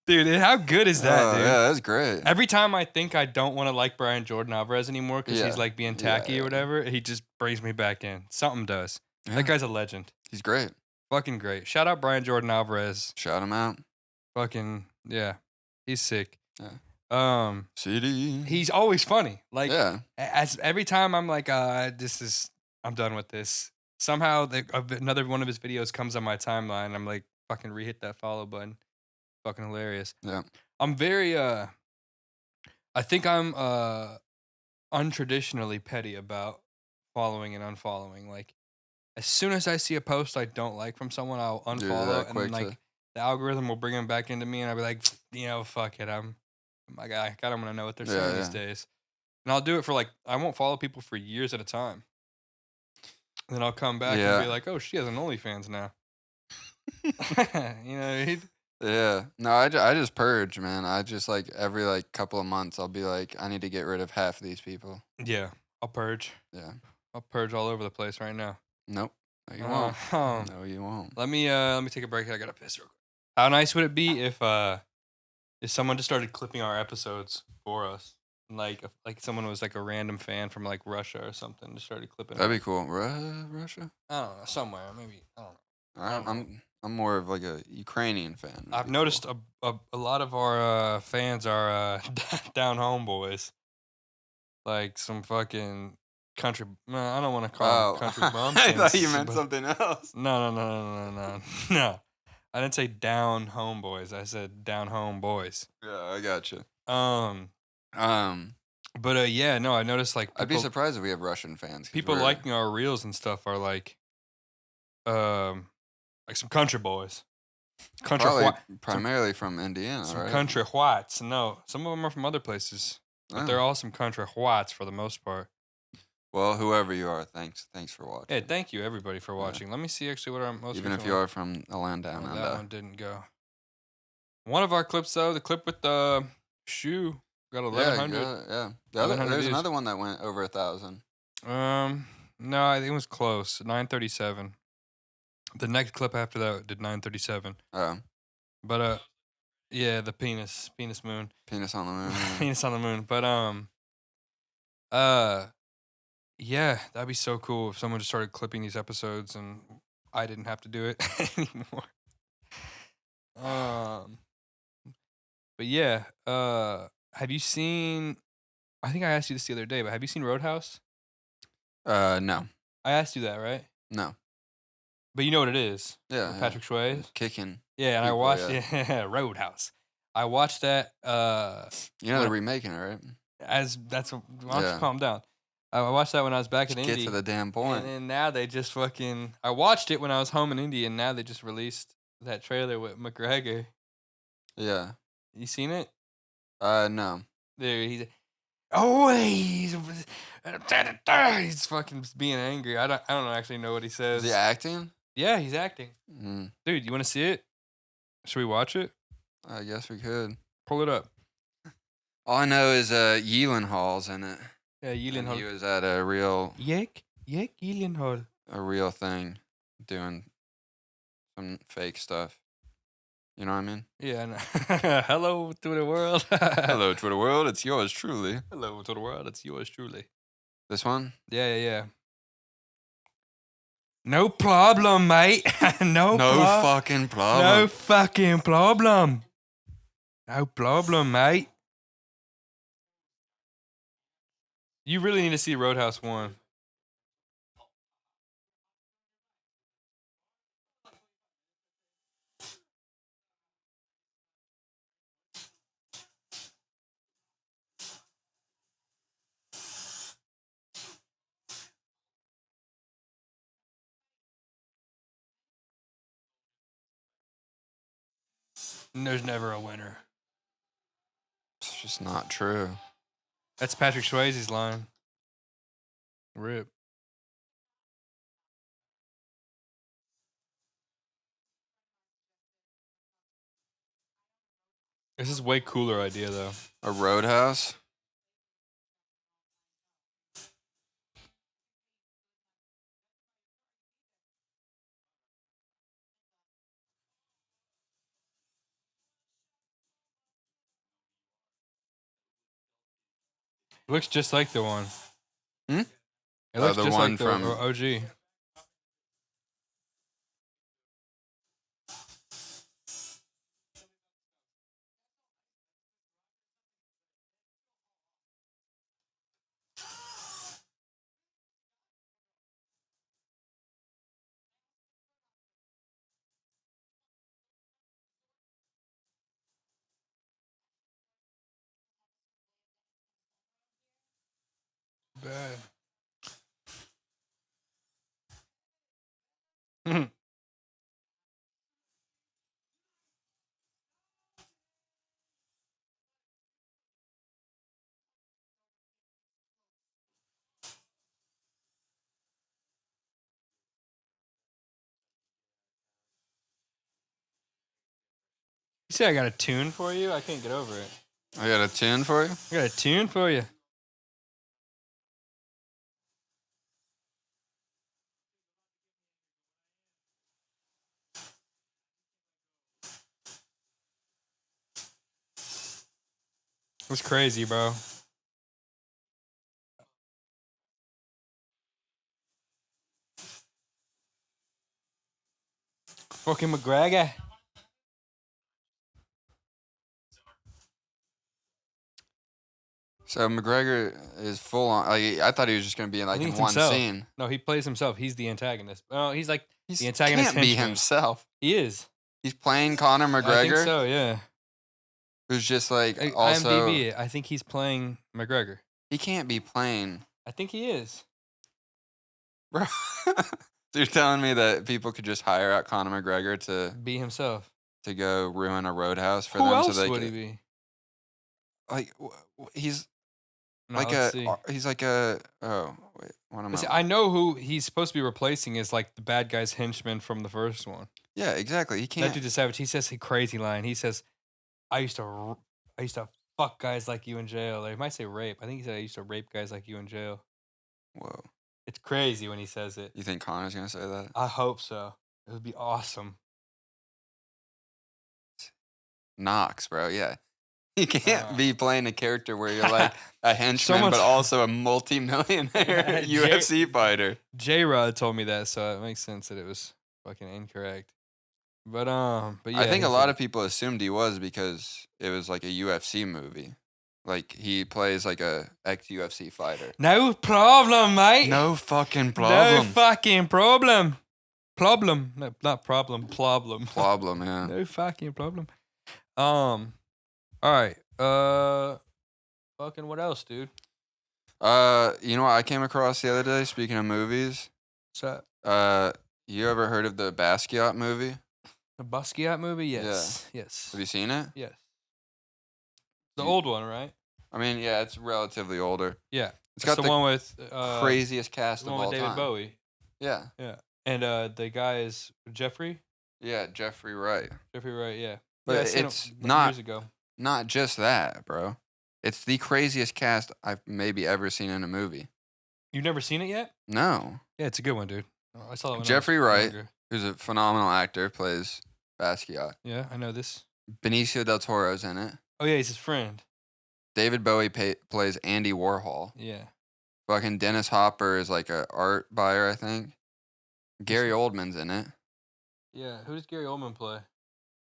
Dude, how good is that, dude? Yeah, that's great. Every time I think I don't want to like Brian Jordan Alvarez anymore because Yeah. he's like being tacky Yeah. or whatever, he just brings me back in. Something does. Yeah. That guy's a legend. He's great. Fucking great. Shout out Brian Jordan Alvarez. Shout him out. Fucking, yeah. He's sick. Yeah. CD. He's always funny. Like, yeah. as every time I'm like, I'm done with this. Somehow another one of his videos comes on my timeline. I'm like, fucking re-hit that follow button. Fucking hilarious. Yeah. I'm very, I think I'm untraditionally petty about following and unfollowing. Like, as soon as I see a post I don't like from someone, I'll unfollow, and then like the algorithm will bring them back into me, and I'll be like, fuck it, I'm my guy. God, I'm gonna know what they're saying these days, and I'll do it for like I won't follow people for years at a time. And then I'll come back and be like, oh, she has an OnlyFans now. You know what I mean? Yeah. No, I just purge, man. I just like every like couple of months I'll be like, I need to get rid of half of these people. Yeah, I'll purge. Yeah. I'll purge all over the place right now. Nope. No, you won't. No, you won't. Let me take a break. I gotta piss real quick. How nice would it be if someone just started clipping our episodes for us? Like someone was like a random fan from like Russia or something, just started clipping. That'd be cool. Russia? I don't know, somewhere maybe. I don't know. I'm more of like a Ukrainian fan. I've noticed a lot of our fans are down home boys, like some fucking country. I don't want to call them country bumpkins. I thought you meant something else. No. I didn't say down home boys. I said down home boys. Yeah, I got you. But yeah, no, I noticed like I'd be surprised if we have Russian fans. People liking our reels and stuff are like some country boys. Primarily from Indiana, some right? country whites. No, some of them are from other places, but they're all some country whites for the most part. Well, whoever you are, thanks for watching. Hey, thank you everybody for watching. Let me see actually what our most even if you are from the land down under. That one didn't go. One of our clips though, the clip with the shoe, got 1,100. Yeah. There's another one that went over 1,000. No, I think it was close. 937. The next clip after that did 937. Oh. But yeah, the penis moon. Penis on the moon. Penis on the moon. But yeah, that'd be so cool if someone just started clipping these episodes and I didn't have to do it anymore. But yeah, have you seen? I think I asked you this the other day, but have you seen Roadhouse? No. I asked you that, right? No. But you know what it is? Yeah. Patrick Swayze. Kicking. Yeah, and people, I watched Roadhouse. I watched that. You know they're remaking it, right? Why don't you calm down? I watched that when I was back in Indy. Get to the damn point. And now they just fucking. I watched it when I was home in Indy, and now they just released that trailer with McGregor. Yeah. You seen it? No. There he's. He's fucking being angry. I don't actually know what he says. Is he acting? Yeah, he's acting. Dude, you want to see it? Should we watch it? I guess we could. Pull it up. All I know is Gyllenhaal's in it. Yeah, Gyllenhaal. He was at a real Gyllenhaal. A real thing, doing some fake stuff. You know what I mean? Yeah. Hello to the world. Hello to the world. It's yours truly. Hello to the world. It's yours truly. This one? Yeah. No problem, mate. No fucking problem. No fucking problem. No problem, mate. You really need to see Roadhouse 1. And there's never a winner. It's just not true. That's Patrick Swayze's line. Rip. This is way cooler idea though. A Roadhouse? It looks just like the one. It looks the just one like from the OG. Bad. You say I got a tune for you? I can't get over it. I got a tune for you? I got a tune for you. It's crazy, bro. Fucking McGregor. So McGregor is full on. Like, I thought he was just gonna be in in one scene. No, he plays himself. He's the antagonist. Oh, he's like the antagonist. Can't be himself. He is. He's playing Conor McGregor. I think so, yeah. Who's just like also. IMDb it. I think he's playing McGregor. He can't be playing. I think he is. Bro. So you're telling me that people could just hire out Conor McGregor to be himself to go ruin a roadhouse for Who them? else so they would could, he be? Like he's No, like let's a see. he's like a oh wait what am See, I? I know who he's supposed to be replacing is like the bad guy's henchman from the first one. Yeah, exactly. He can't. That dude's a savage. He says a crazy line. He says, I used to fuck guys like you in jail." Or he might say rape. I think he said, "I used to rape guys like you in jail." Whoa. It's crazy when he says it. You think Conor's gonna say that? I hope so. It would be awesome. Knox, bro. Yeah. You can't be playing a character where you're like a henchman, Someone's- but also a multi-millionaire UFC fighter. J-Rod told me that, so it makes sense that it was fucking incorrect. But yeah. I think a lot of people assumed he was because it was like a UFC movie. Like he plays like a ex-UFC fighter. No problem, mate. No fucking No problem. fucking problem. Problem. No, not problem. Problem. Problem, yeah. No fucking problem. All right. Fucking what else, dude? You know what I came across the other day, speaking of movies? What's that? You ever heard of the Basquiat movie? The Basquiat movie? Yes. Yes. Have you seen it? Yes. The You- old one, right? I mean, yeah, it's relatively older. Yeah. It's That's got the one with craziest cast the of one all with David time. Bowie. Yeah. Yeah. And the guy is Jeffrey. Yeah, Jeffrey Wright. Jeffrey Wright, yeah. But yeah, I seen it's it like not- years ago. Not just that, bro. It's the craziest cast I've maybe ever seen in a movie. You've never seen it yet? No. Yeah, it's a good one, dude. Oh, I saw it when I was Jeffrey Wright. younger. Who's a phenomenal actor, plays Basquiat. Yeah, I know this. Benicio del Toro's in it. Oh yeah, he's his friend. David Bowie plays Andy Warhol. Yeah. Fucking Dennis Hopper is like a art buyer, I think. Gary Oldman's in it. Yeah. Who does Gary Oldman play?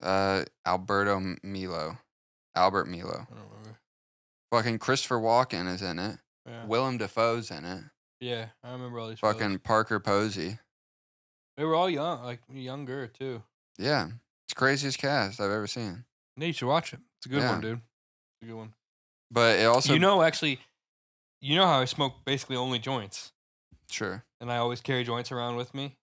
Albert Milo. I don't remember. Fucking Christopher Walken is in it. Yeah. Willem Dafoe's in it. Yeah, I remember all these. Fucking fellas. Parker Posey. They were all young, like younger too. Yeah. It's the craziest cast I've ever seen. Yeah, you should watch it. It's a good Yeah. one, dude. It's a good one. But it also... Actually, you know how I smoke basically only joints, Sure. and I always carry joints around with me.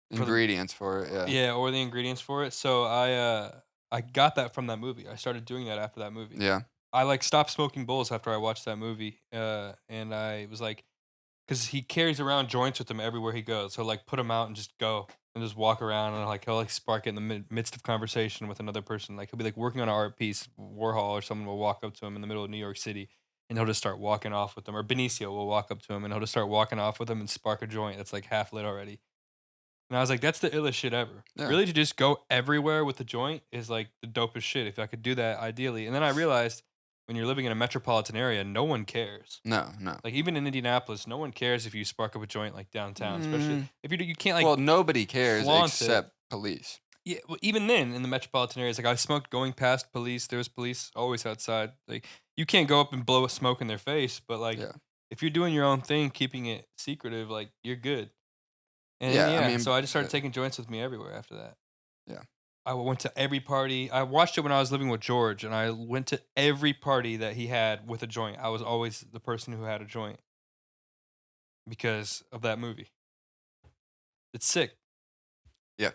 the- Ingredients for it, yeah. Yeah, or the ingredients for it. So I got that from that movie. I started doing that after that movie. Yeah. I like stopped smoking bowls after I watched that movie. And I was like, because he carries around joints with him everywhere he goes. So like put them out and just go and just walk around and like he'll like spark it in the midst of conversation with another person. Like he'll be like working on an art piece, Warhol or someone will walk up to him in the middle of New York City and he'll just start walking off with them. Or Benicio will walk up to him and he'll just start walking off with him and spark a joint that's like half lit already. And I was like, that's the illest shit ever. Yeah. Really, to just go everywhere with the joint is like the dopest shit. If I could do that, ideally. And then I realized when you're living in a metropolitan area, no one cares. No. Like even in Indianapolis, no one cares if you spark up a joint like downtown, especially if you can't like. Well, nobody cares flaunt except police. Yeah, well, even then in the metropolitan areas, like I smoked going past police. There was police always outside. Like you can't go up and blow a smoke in their face, but like Yeah. if you're doing your own thing, keeping it secretive, like you're good. And Yeah, yeah, I mean, so I just started taking joints with me everywhere after that. Yeah. I went to every party. I watched it when I was living with George, and I went to every party that he had with a joint. I was always the person who had a joint because of that movie. It's sick. Yeah. Is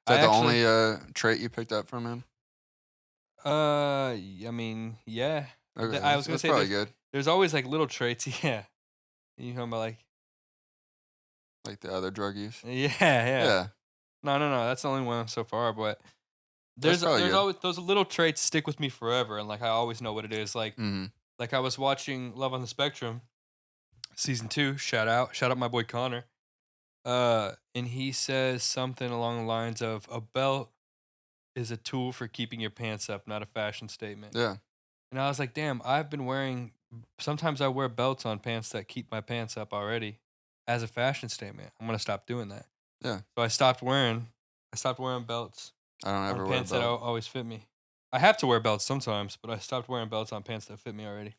I that the actually- only trait you picked up from him? I mean, yeah. Okay, I was gonna that's say probably good. There's always like little traits. Yeah. You know about Like the other drug use. yeah. Yeah. No. That's the only one so far. But there's probably good. always those little traits stick with me forever, and like I always know what it is. Like Mm-hmm. like I was watching Love on the Spectrum, season 2. Shout out my boy Connor. And he says something along the lines of a belt is a tool for keeping your pants up, not a fashion statement. Yeah. And I was like, damn, sometimes I wear belts on pants that keep my pants up already as a fashion statement. I'm going to stop doing that. Yeah. So I stopped wearing belts I don't ever on wear a pants that belt. always fit me. I have to wear belts sometimes, but I stopped wearing belts on pants that fit me already.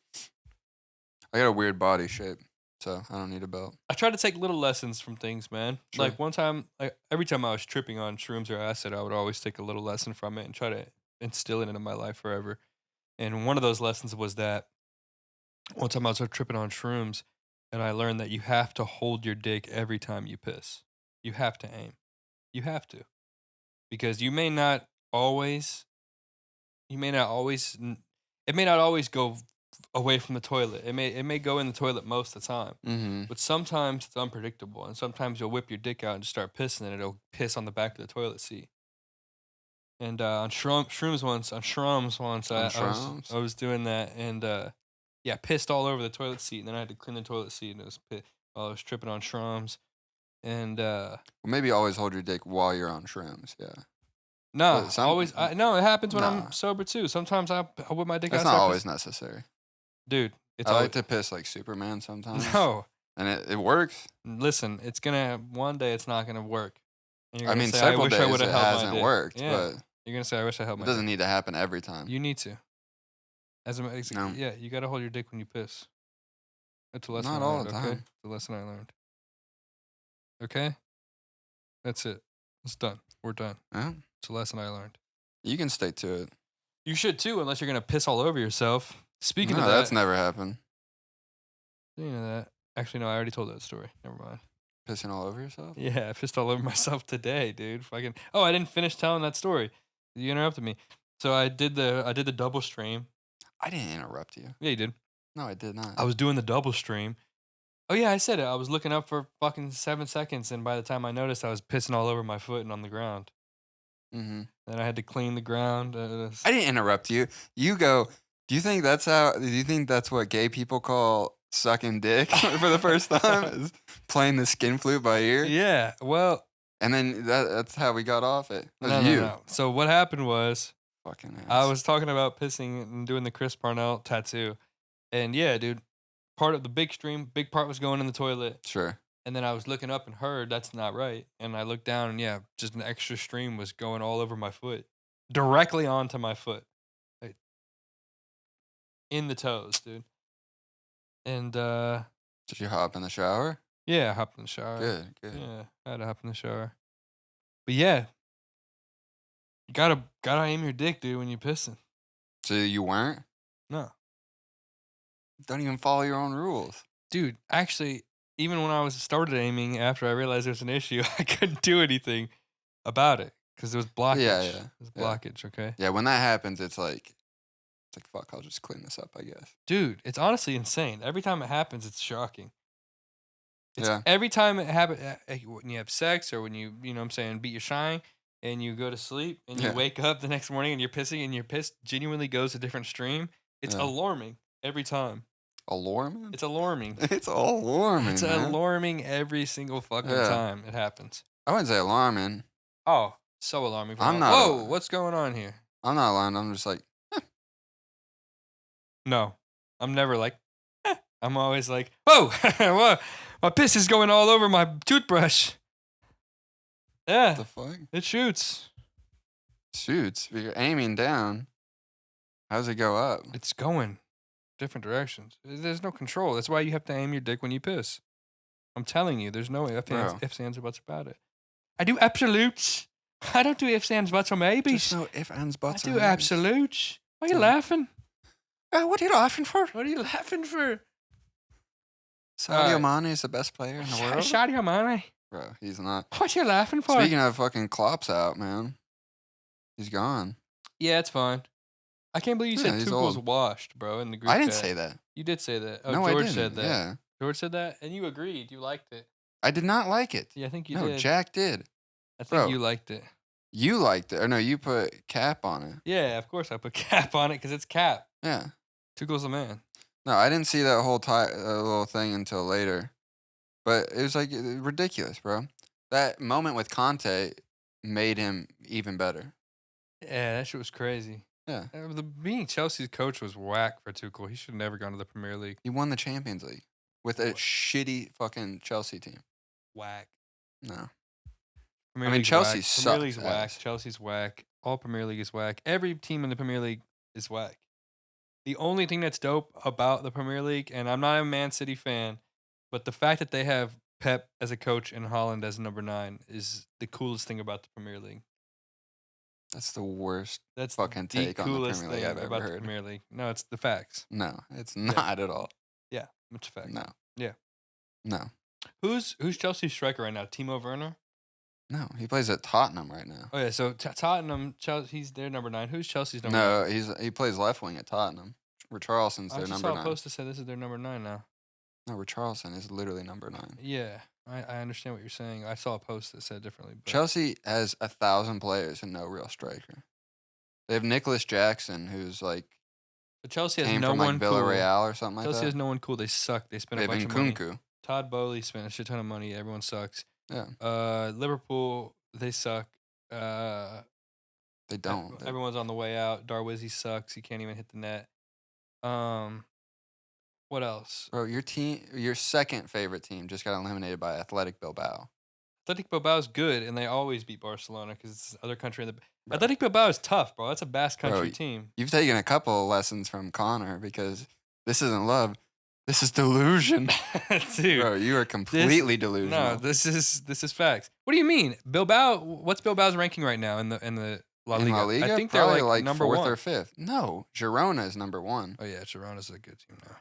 I got a weird body shape. so I don't need a belt. I try to take little lessons from things, man. Sure. Like one time, every time I was tripping on shrooms or acid, I would always take a little lesson from it and try to instill it into my life forever. And one of those lessons was that one time I was tripping on shrooms, and I learned that you have to hold your dick every time you piss. You have to aim. You have to, because you may not always. It may not always go away from the toilet. It may go in the toilet most of the time. Mm-hmm. But sometimes it's unpredictable, and sometimes you'll whip your dick out and just start pissing, and it'll piss on the back of the toilet seat. And on shrooms once, I was doing that, and pissed all over the toilet seat, and then I had to clean the toilet seat, and it was while I was tripping on shrooms. And Well, maybe always hold your dick while you're on shrooms. Yeah. no, But always. No, it happens when Nah. I'm sober too. Sometimes I whip my dick out. That's not always necessary. Dude. It's I always, like to piss like Superman sometimes. no. And it works. Listen, it's gonna one day. It's not gonna work. And you're I gonna mean, say, several wish I days would've it held my hasn't dick." worked, Yeah. but You're gonna say, "I wish I held it my." doesn't dick." need to happen every time. You need to. No. Yeah, you gotta hold your dick when you piss. That's a lesson Not I all learned. the Okay, time. it's a lesson I learned. Okay, that's it. It's done. We're done. Yeah. It's a lesson I learned. You can stick to it. You should too, unless you're gonna piss all over yourself. Speaking No, of that, that's never happened. speaking of that, actually, no, I already told that story. Never mind. Pissing all over yourself? Yeah, I pissed all over myself today, dude. Fucking. Oh, I didn't finish telling that story. You interrupted me. So I did the double stream. I didn't interrupt you. Yeah, you did. No, I did not. I was doing the double stream. Oh yeah, I said it. I was looking up for fucking 7 seconds, and by the time I noticed, I was pissing all over my foot and on the ground. Mm-hmm. Then I had to clean the ground. I didn't interrupt you. You go, do you think that's what gay people call sucking dick for the first time? Is playing the skin flute by ear? Yeah. Well, And then that's how we got off it. That was no, you. no. So what happened was Fucking ass. I was talking about pissing and doing the Chris Parnell tattoo, and yeah, dude. Part of the big part was going in the toilet. Sure. And then I was looking up and heard that's not right. And I looked down and yeah, just an extra stream was going all over my foot. Directly onto my foot. Like, in the toes, dude. And Did you hop in the shower? yeah, I hopped in the shower. Good. Yeah, I had to hop in the shower. But yeah. You gotta aim your dick, dude, when you're pissing. So you weren't? No. Don't even follow your own rules. Dude, actually, even when I started aiming after I realized there was an issue, I couldn't do anything about it. Because there was blockage. Yeah. There was blockage, okay? Yeah, when that happens, it's like, fuck, I'll just clean this up, I guess. Dude, it's honestly insane. Every time it happens, it's shocking. Yeah. Every time it happens, when you have sex or when you know what I'm saying, beat your shine and you go to sleep and you Yeah. wake up the next morning and you're pissing and your piss genuinely goes a different stream, it's Yeah. alarming every time. Alarming? It's alarming. It's alarming, It's man. alarming every single fucking Yeah. time it happens. I wouldn't say alarming. Oh, so alarming. I'm not Whoa, alarmed. what's going on here? I'm not alarmed. I'm just like, No, I'm never like, I'm always like, whoa, whoa, my piss is going all over my toothbrush. Yeah, what the fuck? it shoots. Shoots. If you're aiming down, how does it go up? It's going different directions. There's no control. That's why you have to aim your dick when you piss. I'm telling you, there's no ifs, ands, or buts about it. I do absolutes. I don't do ifs, ands, buts, or maybes. There's no ifs, ands, buts. I or do maybes. absolutes. Why are you Yeah. laughing? What are you laughing for? What are you laughing for? Sadio Mane is the best player in the world. Sadio Mane. Bro, he's not. What you laughing for? Speaking of fucking Klopp's out, man. He's gone. Yeah, it's fine. I can't believe you Yeah, said he's Tuchel's old. washed, bro, in the group I didn't chat. say that. You did say that. Oh, No, I George didn't. said that. Yeah. George said that, and you agreed. You liked it. I did not like it. Yeah, I think you No, did. Jack did. I think Bro. you liked it. You liked it. Or no, you put cap on it. Yeah, of course I put cap on it because it's cap. Yeah. Tuchel's the man. No, I didn't see that whole little thing until later. But it was like ridiculous, bro. That moment with Conte made him even better. Yeah, that shit was crazy. Yeah. Being Chelsea's coach was whack for Tuchel. He should have never gone to the Premier League. He won the Champions League with a shitty fucking Chelsea team. Whack. No. Premier I mean, League's Chelsea whack. sucks Premier League's whack. ass. Chelsea's whack. All Premier League is whack. Every team in the Premier League is whack. The only thing that's dope about the Premier League, and I'm not a Man City fan, But the fact that they have Pep as a coach and Holland as number 9 is the coolest thing about the Premier League. That's the worst That's fucking the take on the coolest Premier League thing I've ever about the heard. Premier League. No, it's the facts. No, it's not at all. Yeah, it's a fact. No. Yeah. No. Who's Chelsea's striker right now? Timo Werner? No, he plays at Tottenham right now. Oh yeah, so Tottenham, Chelsea, he's their number 9. Who's Chelsea's number 9? No, he plays left wing at Tottenham. Richarlison's I their just number saw a 9. post that said this is their number 9 now. No, Richarlison is literally number 9. Yeah, I understand what you're saying. I saw a post that said differently. But Chelsea has 1,000 players and no real striker. They have Nicholas Jackson, who's like but Chelsea has came no from one like cool. Villarreal or something like Chelsea that. has no one cool. They suck. They spent They a have bunch of money. Nkunku. Todd Bowley spent a shit ton of money. Everyone sucks. Yeah, Liverpool, they suck. they don't. Everyone's on the way out. Darwizzi sucks. He can't even hit the net. What else? Bro, your second favorite team just got eliminated by Athletic Bilbao. Athletic Bilbao is good, and they always beat Barcelona because it's the other country in the. Bro. Athletic Bilbao is tough, bro. That's a Basque country team. You've taken a couple of lessons from Connor because this isn't love. This is delusion. Dude. Bro, you are completely delusional. No, this is facts. What do you mean? Bilbao, what's Bilbao's ranking right now in the La Liga? In La Liga? I think Probably they're like number 4th 1 or 5th. No, Girona is number 1. Oh yeah, Girona's a good team now.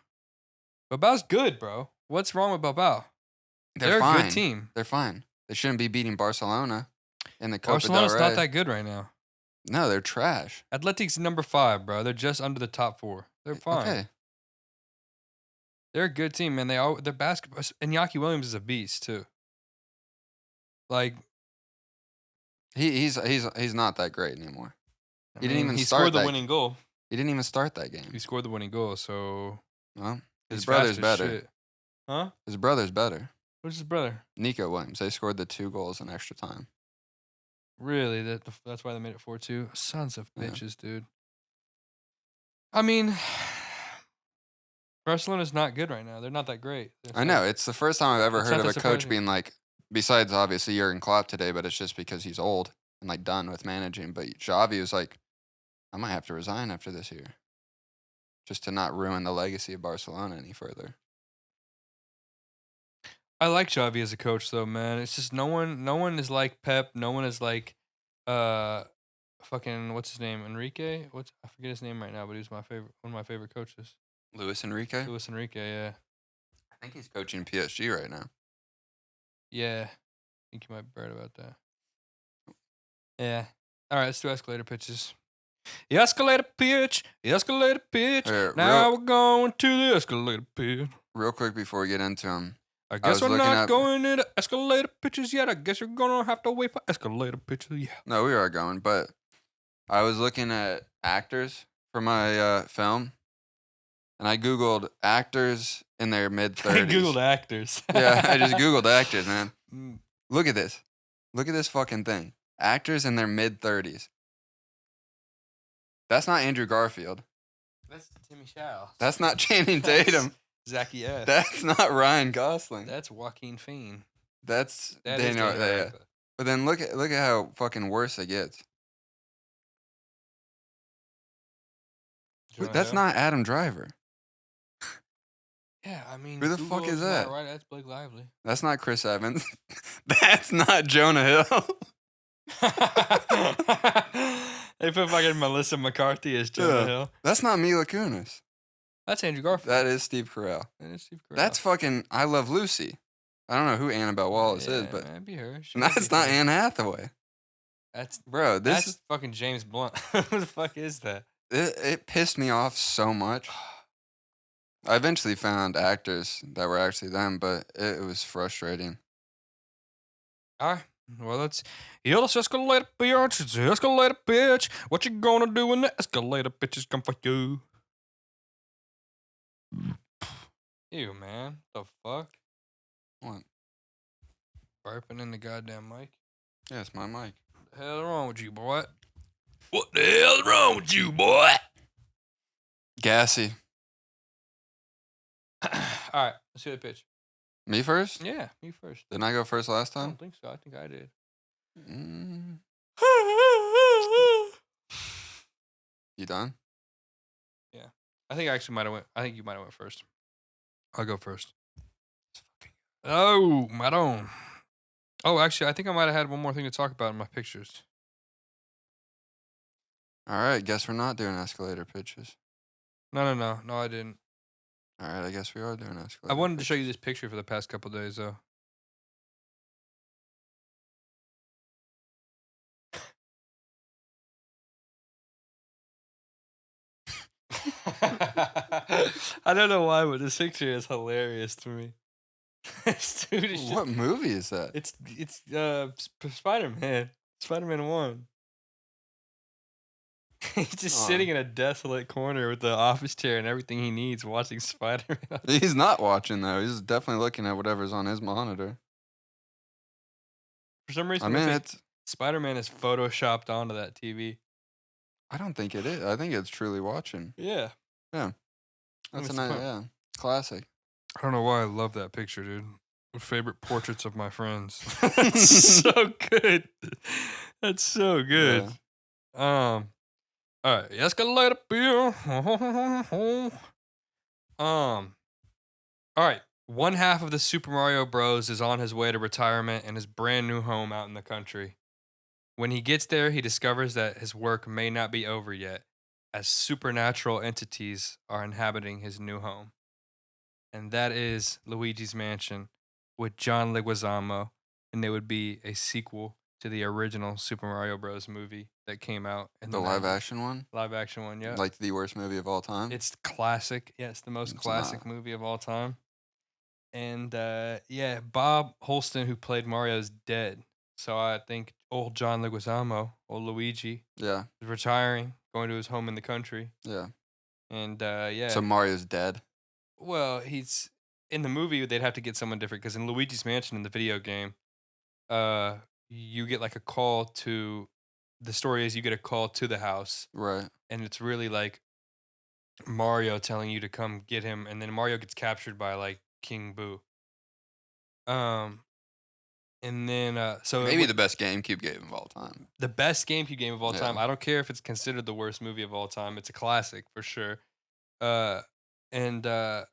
Bilbao's good, bro. What's wrong with Bilbao? They're fine. a good team. They're fine. They shouldn't be beating Barcelona in the Copa del Barcelona's Rey. not that good right now. No, they're trash. Atletic's number 5, bro. They're just under the top 4. They're fine. Okay. They're a good team, man. They're basketball. And Iñaki Williams is a beast too. Like He's not that great anymore. He didn't even he start scored the that- winning goal. He didn't even start that game. He scored the winning goal, so Well, his he's brother's fast as better. shit. Huh? His brother's better. Who's his brother? Nico Williams. They scored the 2 goals in extra time. Really? That's why they made it 4-2. Sons of Yeah. bitches, dude. I mean, Barcelona's not good right now. They're not that great. I know. It's the first time I've ever It's heard not of a that coach surprising. being like, besides obviously Jurgen Klopp today, but it's just because he's old and like done with managing. But Xavi was like, I might have to resign after this year, just to not ruin the legacy of Barcelona any further. I like Xavi as a coach, though, man. It's just no one is like Pep. No one is like, fucking what's his name, Enrique? I forget his name right now, but he's one of my favorite coaches. Luis Enrique? Luis Enrique, yeah. I think he's coaching PSG right now. Yeah. I think you might be right about that. Yeah. All right, let's do escalator pitches. Escalator pitch. Escalator pitch. Here, Now we're going to the escalator pitch. Real quick before we get into them, I guess was we're looking not up- going into escalator pitches yet. I guess you're going to have to wait for escalator pitches. Yeah. no, we are going, but I was looking at actors for my film, and I Googled actors in their mid-30s. I Googled actors. Yeah, I just Googled actors, man. Mm. Look at this. Look at this fucking thing. Actors in their mid-30s. That's not Andrew Garfield. That's Timmy Chow. That's not Channing Tatum. Zachy F. That's not Ryan Gosling. That's Joaquin Phoenix. That's That is Daniel. Daniel Yeah. Radcliffe. But then look at how fucking worse it gets. Jonah That's Hill? not Adam Driver. Yeah, I mean, Who the fuck Google's is not that? Right, that's Blake Lively. That's not Chris Evans. That's not Jonah Hill. They put fucking Melissa McCarthy as Jonah Yeah. Hill. That's not Mila Kunis. That's Andrew Garfield. That is Steve Carell. That is Steve Carell. That's fucking I Love Lucy. I don't know who Annabelle Wallace is, but that'd be her. She might that's be not her. Anne Hathaway. That's Bro, this that's fucking James Blunt. Who the fuck is that? it pissed me off so much. I eventually found actors that were actually them, but it was frustrating. All right. Well, let's escalator pitch. It's the escalator pitch. What you gonna do when the escalator pitches come for you? Ew, man. The fuck? What? Burping in the goddamn mic. Yeah, it's my mic. What the hell wrong with you, boy? What the hell's wrong with you, boy? Gassy. All right. Let's see the pitch. Me first? Yeah, you first. Didn't I go first last I time? don't think so. I think I did. Mm, you done? I think I actually might have went. I think you might have went first. I'll go first. Oh, madam. Oh, actually, I think I might have had one more thing to talk about in my pictures. All right, guess we're not doing escalator pitches. No, I didn't. All right, I guess we are doing escalator. I wanted to show you this picture for the past couple days, though. I don't know why, but this picture is hilarious to me. Dude, it's What movie is that? It's Spider-Man. Spider-Man 1. He's just sitting in a desolate corner with the office chair and everything he needs, watching Spider-Man. He's not watching though. He's definitely looking at whatever's on his monitor. For some reason, I mean, it's. Spider-Man is photoshopped onto that TV. I don't think it is. I think it's truly watching. Yeah. Yeah. That's a nice. Yeah. It's classic. I don't know why I love that picture, dude. Favorite portraits of my friends. That's so good. That's so good. Yeah. All right, escalator bill. All right. One half of the Super Mario Bros. Is on his way to retirement and his brand new home out in the country. When he gets there, he discovers that his work may not be over yet, as supernatural entities are inhabiting his new home. And that is Luigi's Mansion with John Leguizamo, and it would be a sequel to the original Super Mario Bros. Movie that came out in the live action one. Live action one, yeah. Like the worst movie of all time. It's classic. Yeah, it's the most classic movie of all time. And yeah, Bob Holston, who played Mario, is dead. So I think old John Leguizamo, old Luigi, is retiring, going to his home in the country. Yeah. And yeah. So Mario's dead. Well, he's in the movie. They'd have to get someone different because in Luigi's Mansion in the video game, you get like a call to. The story is you get a call to the house, right? And it's really like Mario telling you to come get him, and then Mario gets captured by like King Boo. And then so maybe the best GameCube game of all time. The best GameCube game of all time. I don't care if it's considered the worst movie of all time. It's a classic for sure. And for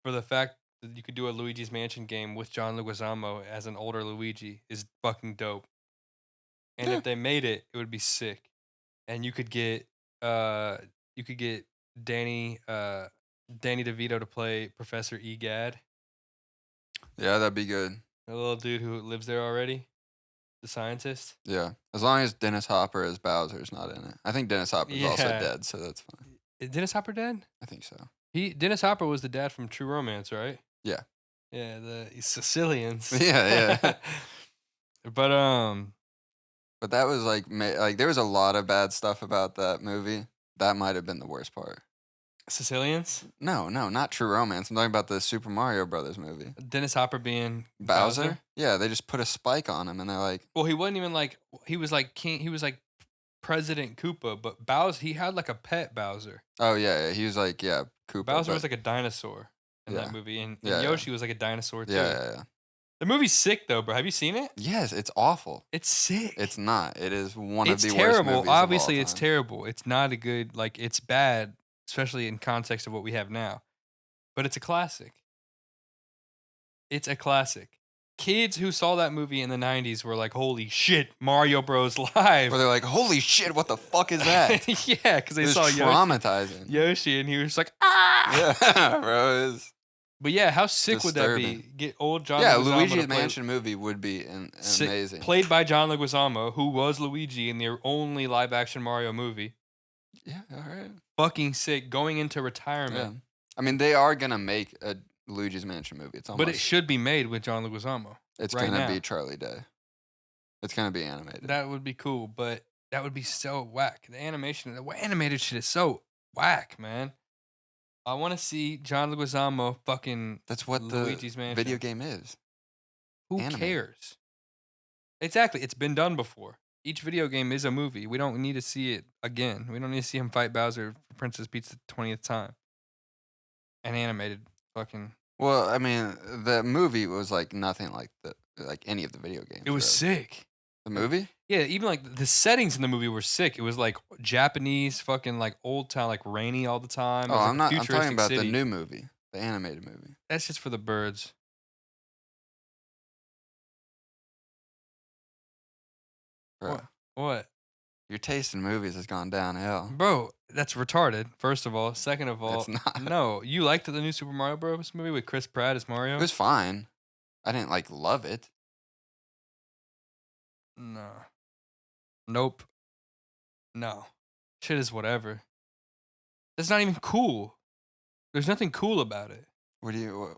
the fact that you could do a Luigi's Mansion game with John Leguizamo as an older Luigi is fucking dope. And if they made it, it would be sick. And you could get Danny DeVito to play Professor Egad. Yeah, that'd be good. A little dude who lives there already, the scientist. Yeah, as long as Dennis Hopper as Bowser's not in it. I think Dennis Hopper's also dead, so that's fine. Is Dennis Hopper dead? I think so. Dennis Hopper was the dad from True Romance, right? Yeah. Yeah, the Sicilians. Yeah. But that was like there was a lot of bad stuff about that movie. That might have been the worst part. Sicilians? No, not True Romance. I'm talking about the Super Mario Brothers movie. Dennis Hopper being Bowser? Yeah, they just put a spike on him and they're like... Well, he wasn't even like... He was like King... He was like President Koopa, but Bowser... He had like a pet Bowser. Oh, yeah. He was like, Koopa. Bowser was like a dinosaur in that movie. And Yoshi was like a dinosaur too. Yeah. The movie's sick though, bro. Have you seen it? Yes, it's awful. It's sick. It's not. It is one of the terrible. worst movies Obviously, of all it's time. terrible. It's not a good... Like, it's bad, especially in context of what we have now. But it's a classic. It's a classic. Kids who saw that movie in the 90s were like, holy shit, Mario Bros. Live. Or they're like, holy shit, what the fuck is that? Yeah, because they saw traumatizing. Yoshi, and he was like, ah! Yeah, bro. It was but yeah, how sick would that be? Get old John Leguizamo. Yeah, Luigi's Mansion movie would be amazing. Played by John Leguizamo, who was Luigi in the only live-action Mario movie. Yeah, all right. Fucking sick. Going into retirement. Yeah. I mean, they are going to make a Luigi's Mansion movie. But it should be made with John Leguizamo. It's going to be Charlie Day. It's going to be animated. That would be cool, but that would be so whack. The animated shit is so whack, man. I want to see John Leguizamo fucking... That's what Luigi's Mansion. Video game is. Who cares? Exactly. It's been done before. Each video game is a movie. We don't need to see it again. We don't need to see him fight Bowser for Princess Peach the 20th time. And animated fucking... Well, I mean, the movie was like nothing like any of the video games. It was sick. The movie? Yeah, even like the settings in the movie were sick. It was like Japanese, fucking like old town, like rainy all the time. Oh, I'm talking about the new movie, the animated movie. That's just for the birds. Bro, What? your taste in movies has gone downhill. Bro, that's retarded, first of all. Second of all, It's not. no. You liked the new Super Mario Bros. Movie with Chris Pratt as Mario? It was fine. I didn't like love it. No. Nope. No. Shit is whatever. That's not even cool. There's nothing cool about it.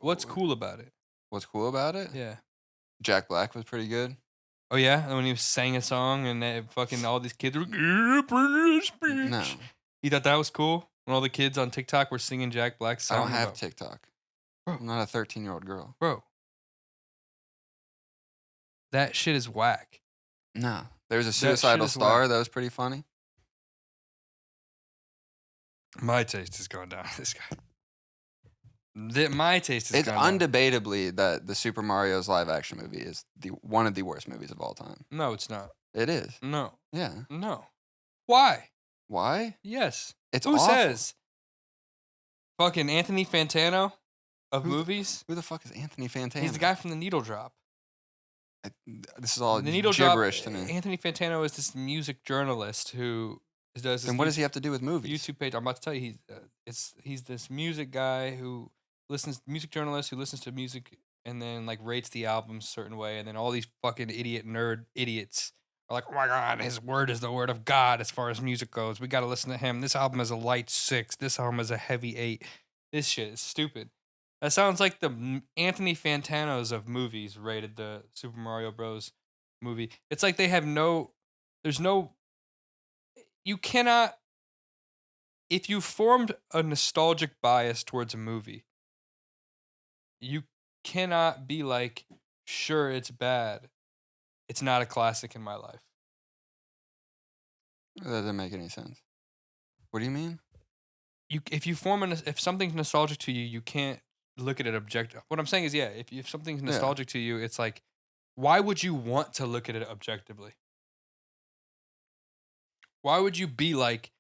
What's cool about it? What's cool about it? Yeah. Jack Black was pretty good. Oh yeah, and when he sang a song and fucking all these kids were No, You thought that was cool? When all the kids on TikTok were singing Jack Black's song? I don't have about- TikTok. Bro. I'm not a 13-year-old girl. Bro. That shit is whack. No, there's a That shit Suicidal is Star whack. that was pretty funny. My taste has gone down. This guy. My taste has It's gone down. undebatably that the Super Mario's live-action movie is one of the worst movies of all time. No, it's not. It is. No. Yeah. No. Why? Why? Yes. It's Who awful. says? Fucking Anthony Fantano of Who- movies? Who the fuck is Anthony Fantano? He's the guy from the Needle Drop. This is all The Needle gibberish Drop. to me. Anthony Fantano is this music journalist who does this Then what does he have to do with movies? YouTube page. I'm about to tell you, he's this music guy who music journalist who listens to music and then like rates the albums a certain way, and then all these fucking nerd idiots are like, oh my god, his word is the word of God as far as music goes. We got to listen to him. This album is a light 6. This album is a heavy 8. This shit is stupid. That sounds like the Anthony Fantanos of movies rated the Super Mario Bros. Movie. It's like they have you cannot, if you formed a nostalgic bias towards a movie, you cannot be like, sure, it's bad. It's not a classic in my life. That doesn't make any sense. What do you mean? If something's nostalgic to you, you can't look at it objective. What I'm saying is, yeah, if something's nostalgic to you, it's like, why would you want to look at it objectively? Why would you be like,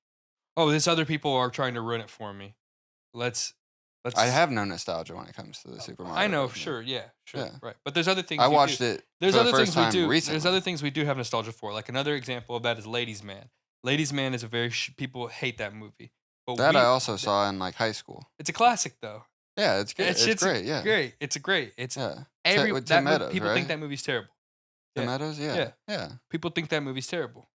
oh, this other people are trying to ruin it for me? Let's. I have no nostalgia when it comes to the Super Mario. I know, Bros. sure, yeah, sure, Yeah. right. But there's other things. I you watched do. it There's for other the first things we time do. recently. There's other things we do have nostalgia for. Like another example of that is Ladies Man. Ladies Man is a very people hate that movie. But That I also saw in like high school. It's a classic though. Yeah, it's good. That It's shit's great. Yeah. Great. It's great. It's Yeah. that With Tim movie- Meadows, people right? think that movie's terrible. Tim Yeah. Meadows? Yeah. Yeah. Yeah. People think that movie's terrible.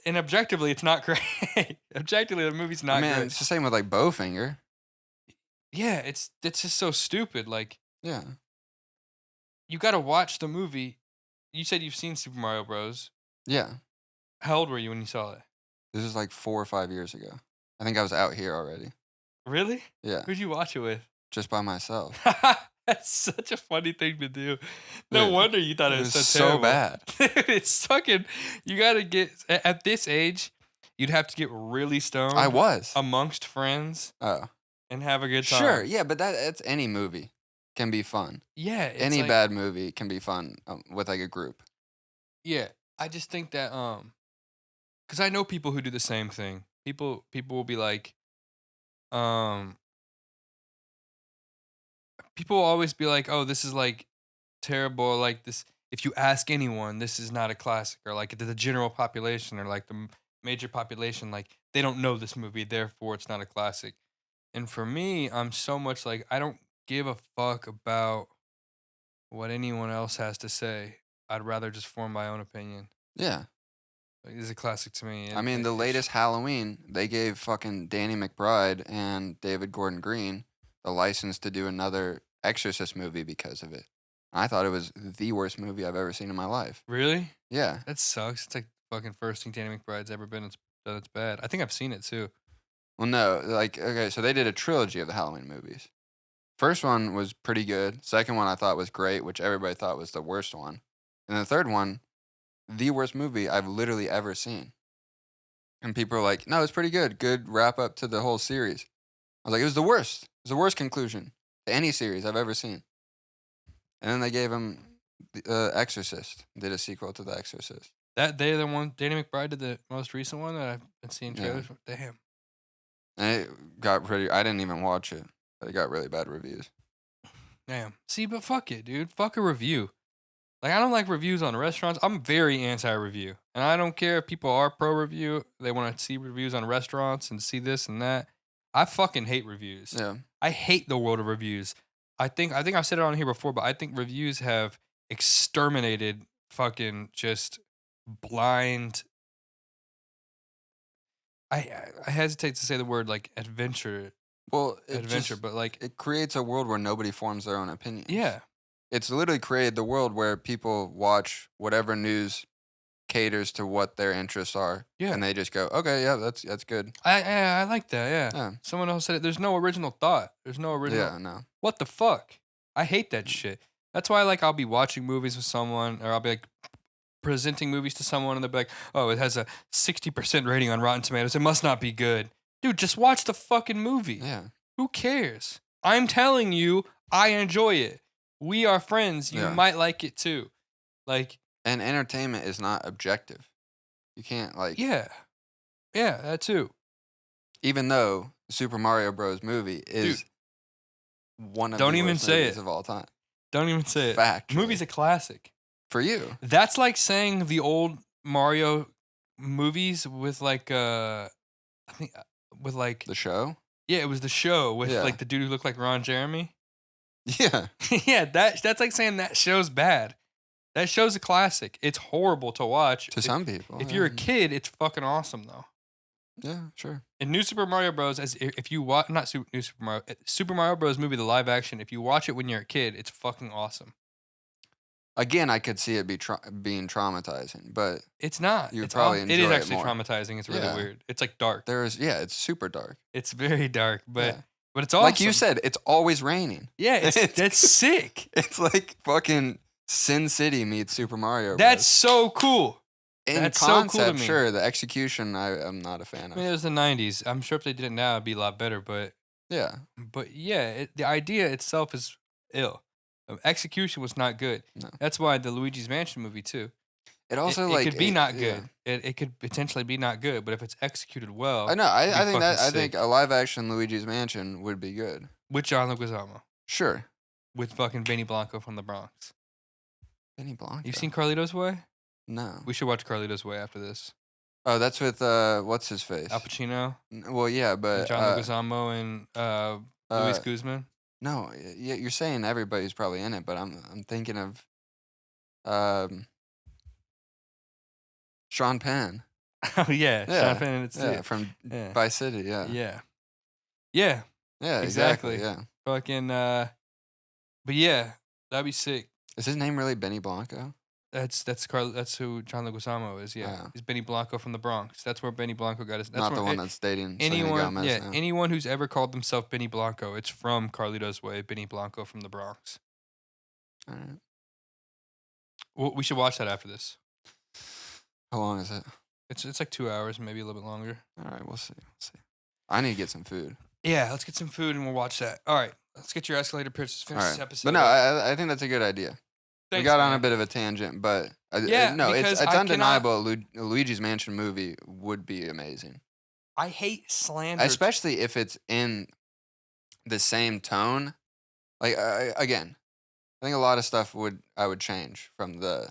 Objectively, it's not great. Objectively, the movie's not great. It's the same with like Bowfinger. Yeah, it's just so stupid. Like, Yeah. you got to watch the movie. You said you've seen Super Mario Bros. Yeah. How old were you when you saw it? This was like 4 or 5 years ago. I think I was out here already. Really? Yeah. Who'd you watch it with? Just by myself. That's such a funny thing to do. No Dude, wonder you thought it it was was so so terrible. bad. Dude, it's fucking. You gotta get at this age. You'd have to get really stoned. I was. amongst friends Oh. and have a good time. Sure. Yeah, but that's any movie can be fun. Yeah. It's Any like- bad movie can be fun with like a group. Yeah, I just think that because I know people who do the same thing. People will be like, people will always be like, oh, this is like terrible. Like this, if you ask anyone, this is not a classic, or like the general population, or like the major population, like they don't know this movie, therefore it's not a classic. And for me, I'm so much like I don't give a fuck about what anyone else has to say. I'd rather just form my own opinion. Yeah. Like, it's a classic to me. I mean, the latest Halloween, they gave fucking Danny McBride and David Gordon Green the license to do another Exorcist movie because of it. I thought it was the worst movie I've ever seen in my life. Really? Yeah. That sucks. It's like the fucking first thing Danny McBride's ever been. It's bad. I think I've seen it too. Well, no, like, okay, so they did a trilogy of the Halloween movies. First one was pretty good. Second one I thought was great, which everybody thought was the worst one. And the third one, the worst movie I've literally ever seen. And people are like, no, it's pretty good. Good wrap up to the whole series. I was like, it was the worst. It was the worst conclusion to any series I've ever seen. And then they gave him The Exorcist. Did a sequel to The Exorcist. They're the one. Danny McBride did the most recent one that I've been seeing Yeah. trailers. For. Damn. And it got pretty, I didn't even watch it, but it got really bad reviews. Damn. See, but fuck it, dude. Fuck a review. Like, I don't like reviews on restaurants. I'm very anti-review. And I don't care if people are pro-review. They want to see reviews on restaurants and see this and that. I fucking hate reviews. Yeah. I hate the world of reviews. I think I've said it on here before, but I think reviews have exterminated fucking just blind. I hesitate to say the word like adventure, Well, but like it creates a world where nobody forms their own opinions. yeah, It's literally created the world where people watch whatever news caters to what their interests are. Yeah. And they just go, okay, yeah, that's good. I like that. Yeah. Yeah. Someone else said it. There's no original thought. There's no original. Yeah, no. What the fuck? I hate that shit. That's why like I'll be watching movies with someone, or I'll be like presenting movies to someone, and they'll be like, "Oh, it has a 60% rating on Rotten Tomatoes. It must not be good." Dude, just watch the fucking movie. Yeah. Who cares? I'm telling you, I enjoy it. We are friends. You Yeah. might like it too. Like, And entertainment is not objective. You can't like yeah, that too. even though the Super Mario Bros. Movie is one of don't the even worst say movies it. of all time. Don't even say it. Factually. Movie's a classic. For you. That's like saying the old Mario movies with like I think with like The show? yeah, it was the show with Yeah. like the dude who looked like Ron Jeremy. Yeah. Yeah, that's like saying that show's bad. That show's a classic. It's horrible to watch. To some people. If you're a kid, it's fucking awesome though. Yeah, sure. And New Super Mario Bros. If you watch New Super Mario Super Mario Bros. Movie, the live action, if you watch it when you're a kid, it's fucking awesome. Again, I could see it being traumatizing, but It's not. You would It's probably it is enjoy it actually more. traumatizing. It's really Yeah. weird. It's like dark. it's super dark. It's very dark, but Yeah. but it's awesome. Like you said, it's always raining. yeah, it's- that's sick. It's like fucking Sin City meets Super Mario. That's Bros. so cool. In that's so cool to concept, me. sure. The execution, I'm not a fan I mean, it of. was the '90s. I'm sure if they did it now, it'd be a lot better. But Yeah, yeah, the idea itself is ill. Execution was not good. No. That's why the Luigi's Mansion movie too. it also it like could be not yeah. good. It could potentially be not good, but if it's executed well, I know. I be think that fucking I think sick. a live action Luigi's Mansion would be good. with John Leguizamo, Sure. with fucking Benny Blanco from the Bronx. Benny Blanco. You've seen Carlito's Way? No. We should watch Carlito's Way after this. Oh, that's with what's his face? Al Pacino, Well, yeah, and but John Leguizamo, and Luis Guzman. no, yeah, you're saying everybody's probably in it, but I'm thinking of Sean Penn. Oh yeah, Yeah, Sean Penn and it's Yeah, from yeah. Vice City. Yeah. Yeah. Yeah. Yeah, exactly. exactly. Yeah. Fucking but yeah, that'd be sick. Is his name really Benny Blanco? That's who John Leguizamo is, yeah. Wow. He's Benny Blanco from the Bronx. That's where Benny Blanco got his that's Not where the one that's dating Selena anyone Gomez yeah, now. anyone who's ever called themselves Benny Blanco, it's from Carlito's Way, Benny Blanco from the Bronx. All right. Well, we should watch that after this. How long is it? It's like 2 hours, maybe a little bit longer. All right, we'll see. I need to get some food. Yeah, let's get some food and we'll watch that. All right, let's get your escalator pitch. Let's All finish right. this episode. But no, up. I think that's a good idea. We Thanks, got on a man. bit of a tangent, but Yeah, no, because it's I undeniable. A Luigi's Mansion movie would be amazing, I hate slander. especially if it's in the same tone. Like again, I think a lot of stuff I would change from the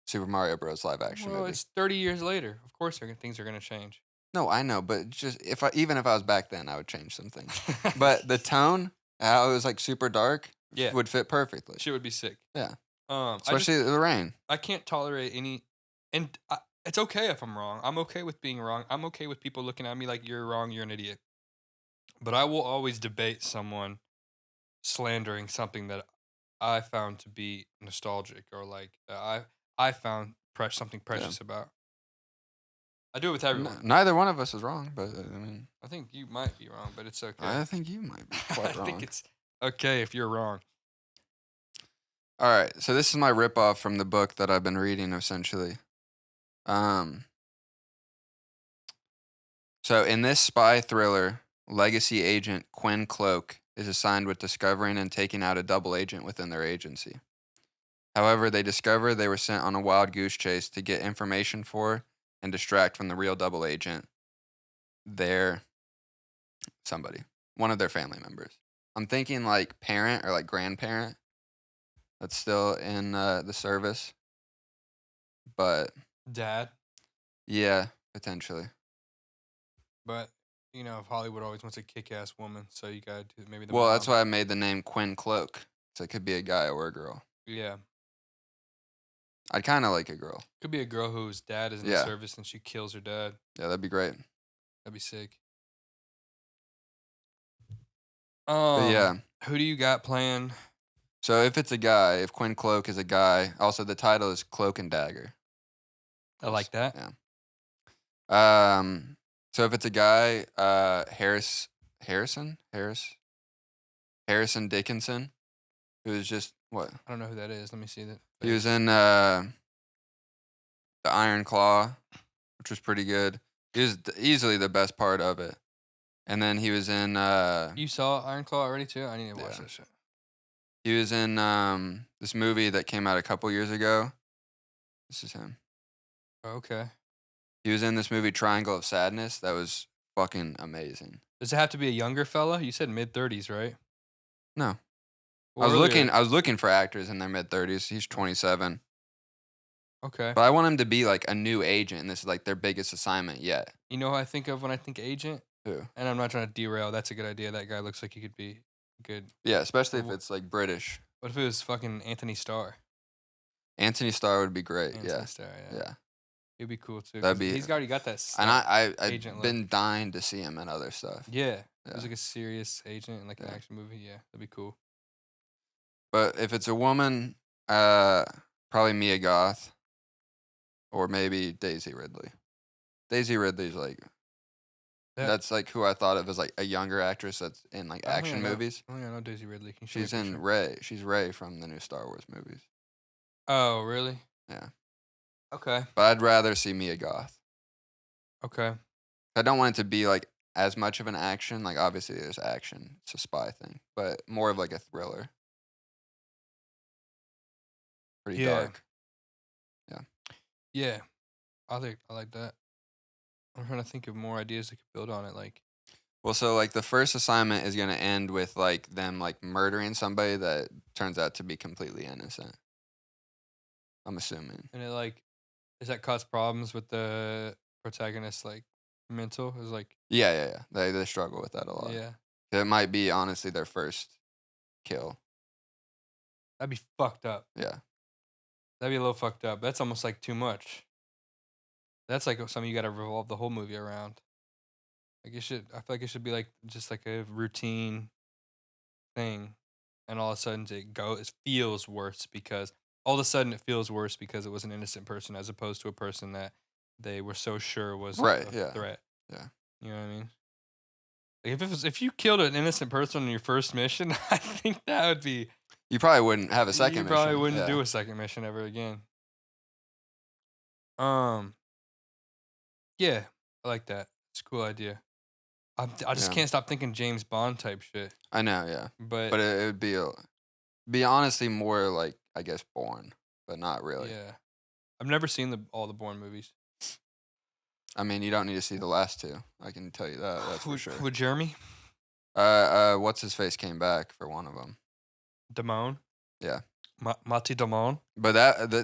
Super Mario Bros. Live action Well, movie. it's 30 years later. Of course, things are gonna change. No, I know, but just even if I was back then, I would change some things. But the tone, how it was like super dark, Yeah. would fit perfectly. Shit would be sick. Yeah. I Especially the rain. I can't tolerate any, and it's okay if I'm wrong. I'm okay with being wrong. I'm okay with people looking at me like you're wrong, you're an idiot. But I will always debate someone slandering something that I found to be nostalgic or like I found something precious about. I do it with everyone. Neither one of us is wrong, but I mean, I think you might be wrong, but it's okay. I think you might be quite I wrong. think it's okay if you're wrong. All right, so this is my ripoff from the book that I've been reading, essentially. So in this spy thriller, legacy agent Quinn Cloak is assigned with discovering and taking out a double agent within their agency. However, they discover they were sent on a wild goose chase to get information for and distract from the real double agent, one of their family members. I'm thinking like parent or like grandparent. that's still in the service. But Dad. yeah, potentially. But you know, Hollywood always wants a kick-ass woman, so you gotta do maybe the. Well, that's mom. why I made the name Quinn Cloak. So it could be a guy or a girl. Yeah, I'd kind of like a girl. could be a girl whose dad is in the Yeah. service and she kills her dad. Yeah, that'd be great. That'd be sick. But yeah. Who do you got playing? So if it's a guy, if Quinn Cloak is a guy, also the title is Cloak and Dagger. I like that. Yeah. So if it's a guy, Harrison Dickinson, who is just what? I don't know who that is. Let me see that. He was in the Iron Claw, which was pretty good. He was easily the best part of it. And then he was in You saw Iron Claw already too? I need to watch Yeah. that shit. he was in this movie that came out a couple years ago. This is him. Okay. He was in this movie Triangle of Sadness. That was fucking amazing. Does it have to be a younger fella? You said mid-30s, right? No. Well, I was looking for actors in their mid-30s. He's 27. Okay. But I want him to be like a new agent, and this is like their biggest assignment yet. You know who I think of when I think agent? Who? And I'm not trying to derail. That's a good idea. That guy looks like he could be good. Yeah, especially if Wh- it's like British. What if it was fucking Anthony Starr? Anthony Starr would be great. Anthony Starr, Yeah. He'd be cool too. That'd 'cause be- he's already got that. And I've agent been dying to see him in other stuff. Yeah. Yeah. He's like a serious agent in like an Yeah. action movie. Yeah, that'd be cool. But if it's a woman, probably Mia Goth, or maybe Daisy Ridley. Daisy Ridley's like that's like who I thought of as like a younger actress that's in like action movies. I don't know Daisy Ridley. Can you show me She's a in picture? Rey. She's Rey from the new Star Wars movies. Oh, really? Yeah. Okay. But I'd rather see Mia Goth. Okay. I don't want it to be like as much of an action. Like obviously there's action. It's a spy thing, but more of like a thriller. Pretty Yeah. dark. Yeah. I like that. I'm trying to think of more ideas that could build on it. Like, Well, so like the first assignment is gonna end with like them like murdering somebody that turns out to be completely innocent. I'm assuming. and it like, does that cause problems with the protagonist? Like, mental is like, Yeah. They struggle with that a lot. yeah, It might be honestly their first kill. that'd be fucked up. Yeah. That'd be a little fucked up. That's almost like too much. That's like something you got to revolve the whole movie around. Like it should. I feel like it should be like just like a routine thing, and all of a sudden it feels worse because all of a sudden it feels worse because it was an innocent person as opposed to a person that they were so sure was Right, a yeah. threat. Yeah. You know what I mean? Like if you killed an innocent person on your first mission, I think that would be. You probably wouldn't have a second You mission. probably wouldn't Yeah. do a second mission ever again. Yeah, I like that. It's a cool idea. I just Yeah. can't stop thinking James Bond type shit. I know, yeah. But But it would be honestly more like I guess Bourne, but not really. yeah, I've never seen all the Bourne movies. I mean, you don't need to see the last two. I can tell you that. That's for With- sure. With Jeremy What's his face came back for one of them. Damone. Yeah. Mati Damone. But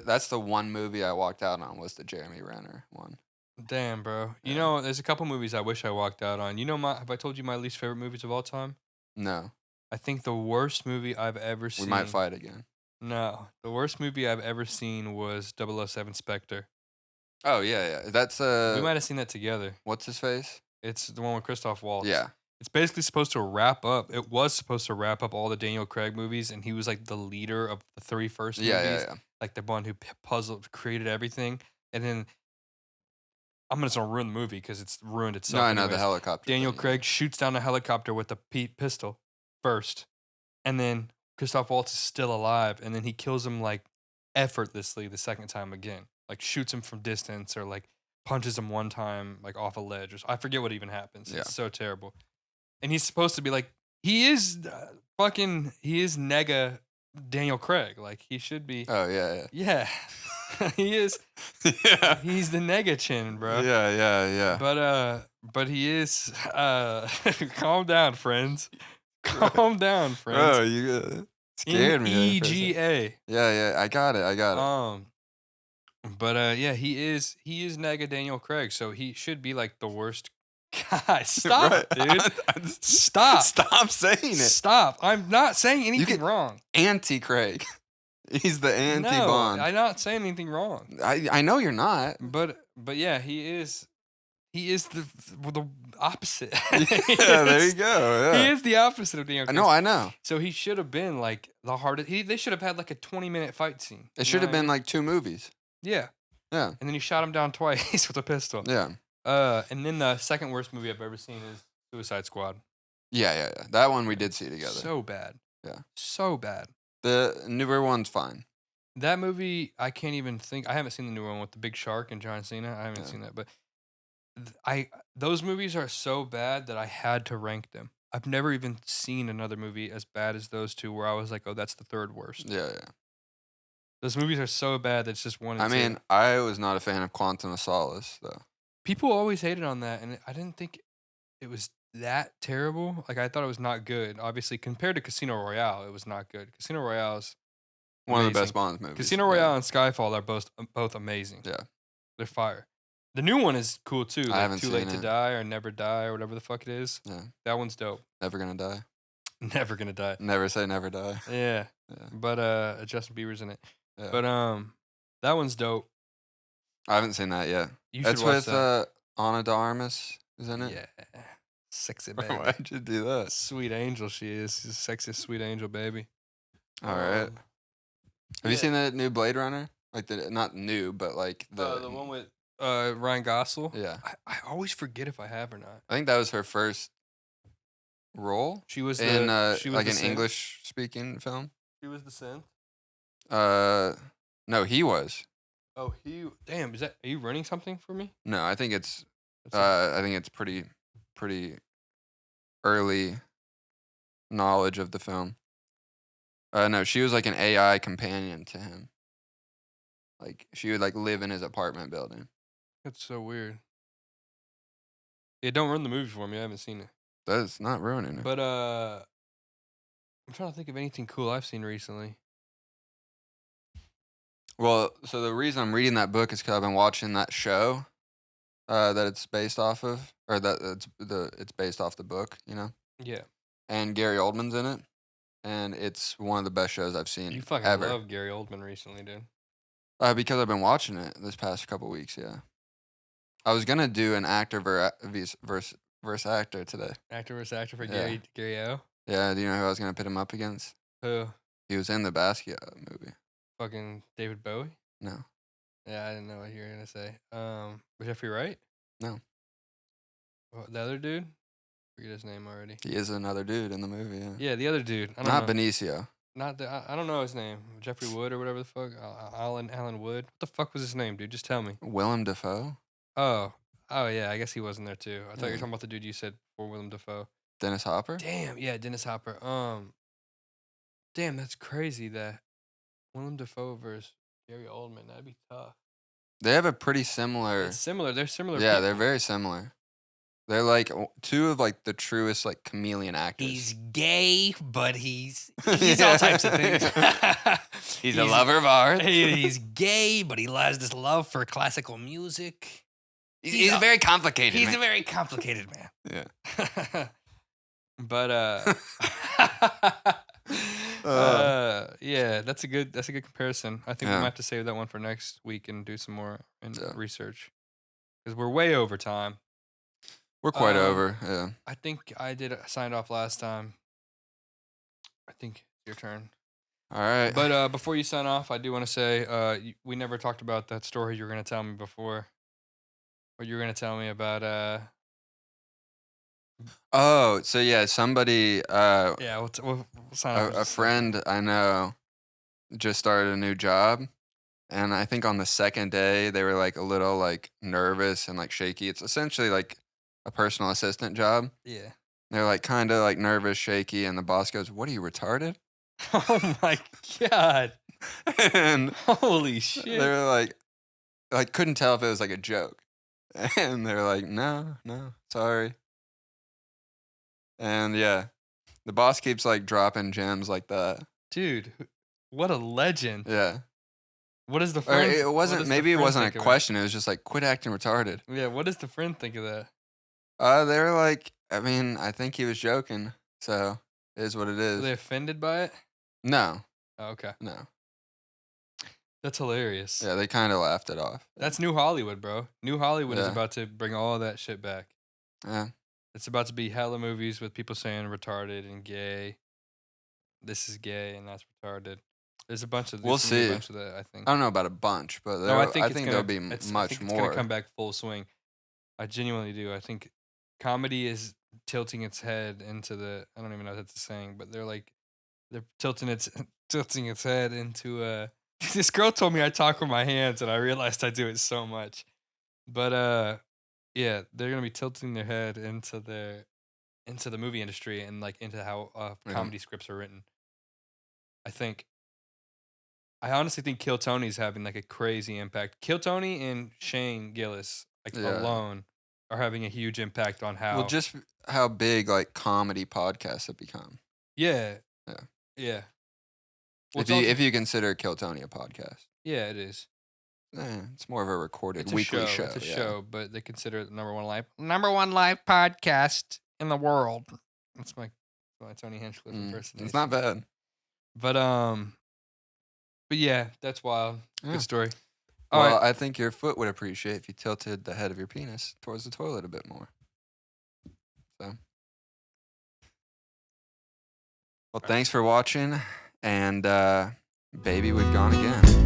that's the one movie I walked out on was the Jeremy Renner one. Damn, bro. You Yeah. know, there's a couple movies I wish I walked out on. You know, have I told you my least favorite movies of all time? No, I think the worst movie I've ever we seen. might fight again. No, the worst movie I've ever seen was 007 Spectre. Oh yeah. That's We might have seen that together. what's his face? It's the one with Christoph Waltz. Yeah. It's basically supposed to wrap up. It was supposed to wrap up all the Daniel Craig movies, and he was like the leader of the three first movies. Yeah. Like the one who created everything. And then I'm just gonna ruin the movie because it's ruined itself. No, I know the anyways. helicopter. Daniel thing, yeah. Craig shoots down a helicopter with a pistol first, and then Christoph Waltz is still alive, and then he kills him like effortlessly the second time again. Like shoots him from distance or like punches him one time like off a ledge. I forget what even happens. Yeah. It's so terrible. And he's supposed to be like he is Nega-Daniel Craig. Like he should be. Oh yeah. Yeah, he is. Yeah. He's the Nega chin, bro. Yeah. But he is. Calm down, friends. Calm down, friends. Bro, Scared me. for a second. Nega. Yeah, I got it. But yeah, he is Nega-Daniel Craig, so he should be like the worst guy. Stop, dude. Stop. Stop saying it. Stop. I'm not saying anything wrong. Anti-Craig. He's the anti-Bond. No, I'm not saying anything wrong. I know you're not. But yeah, he is the opposite. Yeah, there you go. Yeah. He is the opposite of Daniel Craig. No, I know. So he should have been like the hardest. They should have had like a 20-minute fight scene. It should have been like 2 movies. Yeah. Yeah. And then he shot him down twice with a pistol. Yeah. And then the second worst movie I've ever seen is Suicide Squad. Yeah. That one we did see together. So bad. Yeah. So bad. The newer one's fine. That movie, I can't even think. I haven't seen the new one with the big shark and John Cena. I haven't seen that, but those movies are so bad that I had to rank them. I've never even seen another movie as bad as those two where I was like, oh, that's the third worst. Yeah. Those movies are so bad that it's just one and two. I mean, I was not a fan of Quantum of Solace, though. People always hated on that, and I didn't think it was that terrible. Like, I thought it was not good. Obviously, compared to Casino Royale, it was not good. Casino Royale is one of the amazing. best Bond movies. Casino Royale and Skyfall are both amazing. Yeah. They're fire. The new one is cool, too. Like I haven't Too seen Late to it. Die or Never Die or whatever the fuck it is. Yeah. That one's dope. Never Gonna Die. Never Gonna Die. Never Say Never Die. Yeah. Yeah. But Justin Bieber's in it. Yeah. But that one's dope. I haven't seen that yet. You That's should watch with that. Anna de Armas, isn't it? Yeah. Sexy baby. Why'd you do that? Sweet angel she is. She's a sexiest sweet angel baby. All right. Have you seen the new Blade Runner? Like not new, but like the one with Ryan Gosling? Yeah. I always forget if I have or not. I think that was her first role. She was in she was like the an synth. English speaking film. She was the synth. No, he was. Oh, damn, are you running something for me? No, I think it's That's I think it's pretty early knowledge of the film. No, she was like an AI companion to him. Like she would like live in his apartment building. That's so weird. Yeah, don't ruin the movie for me. I haven't seen it. That's not ruining it. But I'm trying to think of anything cool I've seen recently. Well, so the reason I'm reading that book is because I've been watching that show that it's based off of, or that it's based off the book, you know. Yeah. And Gary Oldman's in it, and it's one of the best shows I've seen. You fucking ever. love Gary Oldman recently, dude. Because I've been watching it this past couple weeks. Yeah, I was gonna do an actor versus actor today. Actor versus actor for Yeah. Gary O. Yeah, do you know who I was gonna pit him up against? Who? He was in the Basquiat movie. Fucking David Bowie? No, Yeah, I didn't know what you were gonna say. Was Jeffrey Wright? No. The other dude? Forget his name already. he is another dude in the movie. Yeah, Yeah, the other dude. I don't not know. Benicio. I don't know his name. Jeffrey Wood or whatever the fuck. Alan Wood. What the fuck was his name, dude? Just tell me. Willem Dafoe, Oh yeah. I guess he wasn't there too. I thought you were Yeah. talking about the dude you said before, Willem Dafoe. Dennis Hopper. Damn, yeah, Dennis Hopper. Damn, that's crazy that Willem Dafoe versus Gary Oldman. That'd be tough. They have a pretty similar. It's similar. They're similar. Yeah, people. they're very similar. They're like two of like the truest like chameleon actors. He's gay, but he's Yeah. all types of things. He's a lover of art. He's gay, but he has this love for classical music. He's very complicated. He's man. a very complicated man. Yeah. But yeah, that's a good comparison. I think we Yeah. might have to save that one for next week and do some more Yeah. research because we're way over time. We're quite over. Yeah. I think I signed off last time. I think it's your turn. All right. But before you sign off, I do want to say we never talked about that story you were going to tell me before. What you were going to tell me about Oh, so yeah, somebody, yeah, we'll sign off. a friend I know, just started a new job, and I think on the second day they were like a little like nervous and like shaky. It's essentially like a personal assistant job. Yeah. They're like kind of like nervous, shaky, and the boss goes, "What are you retarded?" Oh my god. And Holy shit. they were like couldn't tell if it was like a joke, and they were like, "No, sorry." And yeah, the boss keeps like dropping gems like that. Dude, what a legend. Yeah. What is the Or friend? it what wasn't. does the Maybe it friend wasn't a think of it? question. It was just like quit acting retarded. Yeah, what does the friend think of that? They were like, I mean, I think he was joking. So it is what it Were is. they offended by it? No, Oh, okay. no. That's hilarious. Yeah, they kind of laughed it off. That's New Hollywood, bro. New Hollywood is Yeah. about to bring all that shit back. Yeah. It's about to be hella movies with people saying retarded and gay. This is gay and that's retarded. There's a bunch of. We'll there's gonna be see. A bunch of that, I think. I don't know about a bunch, but No, I I think think it's there'll gonna. be I think much it's more. gonna come back full swing. I genuinely do. I think comedy is tilting its head into the. I don't even know if that's a saying, but they're tilting its head into. This girl told me I talk with my hands, and I realized I do it so much. But yeah, they're gonna be tilting their head into the movie industry and like into how Yeah. comedy scripts are written. I honestly think Kill Tony's having like a crazy impact. Kill Tony and Shane Gillis Yeah. alone are having a huge impact on how. Well, just how big like comedy podcasts have become. yeah, Yeah. yeah. Well, If you consider Kill Tony a podcast, yeah, it is. it's more of a recorded It's a weekly show. show. It's a yeah. show, but they consider it the number one live podcast in the world. That's my Tony Hinchcliffe impersonation. It's not bad. But yeah, that's wild. Yeah. Good story. Well, All right. I think your foot would appreciate if you tilted the head of your penis towards the toilet a bit more. So, well, thanks for watching, and baby, we've gone again.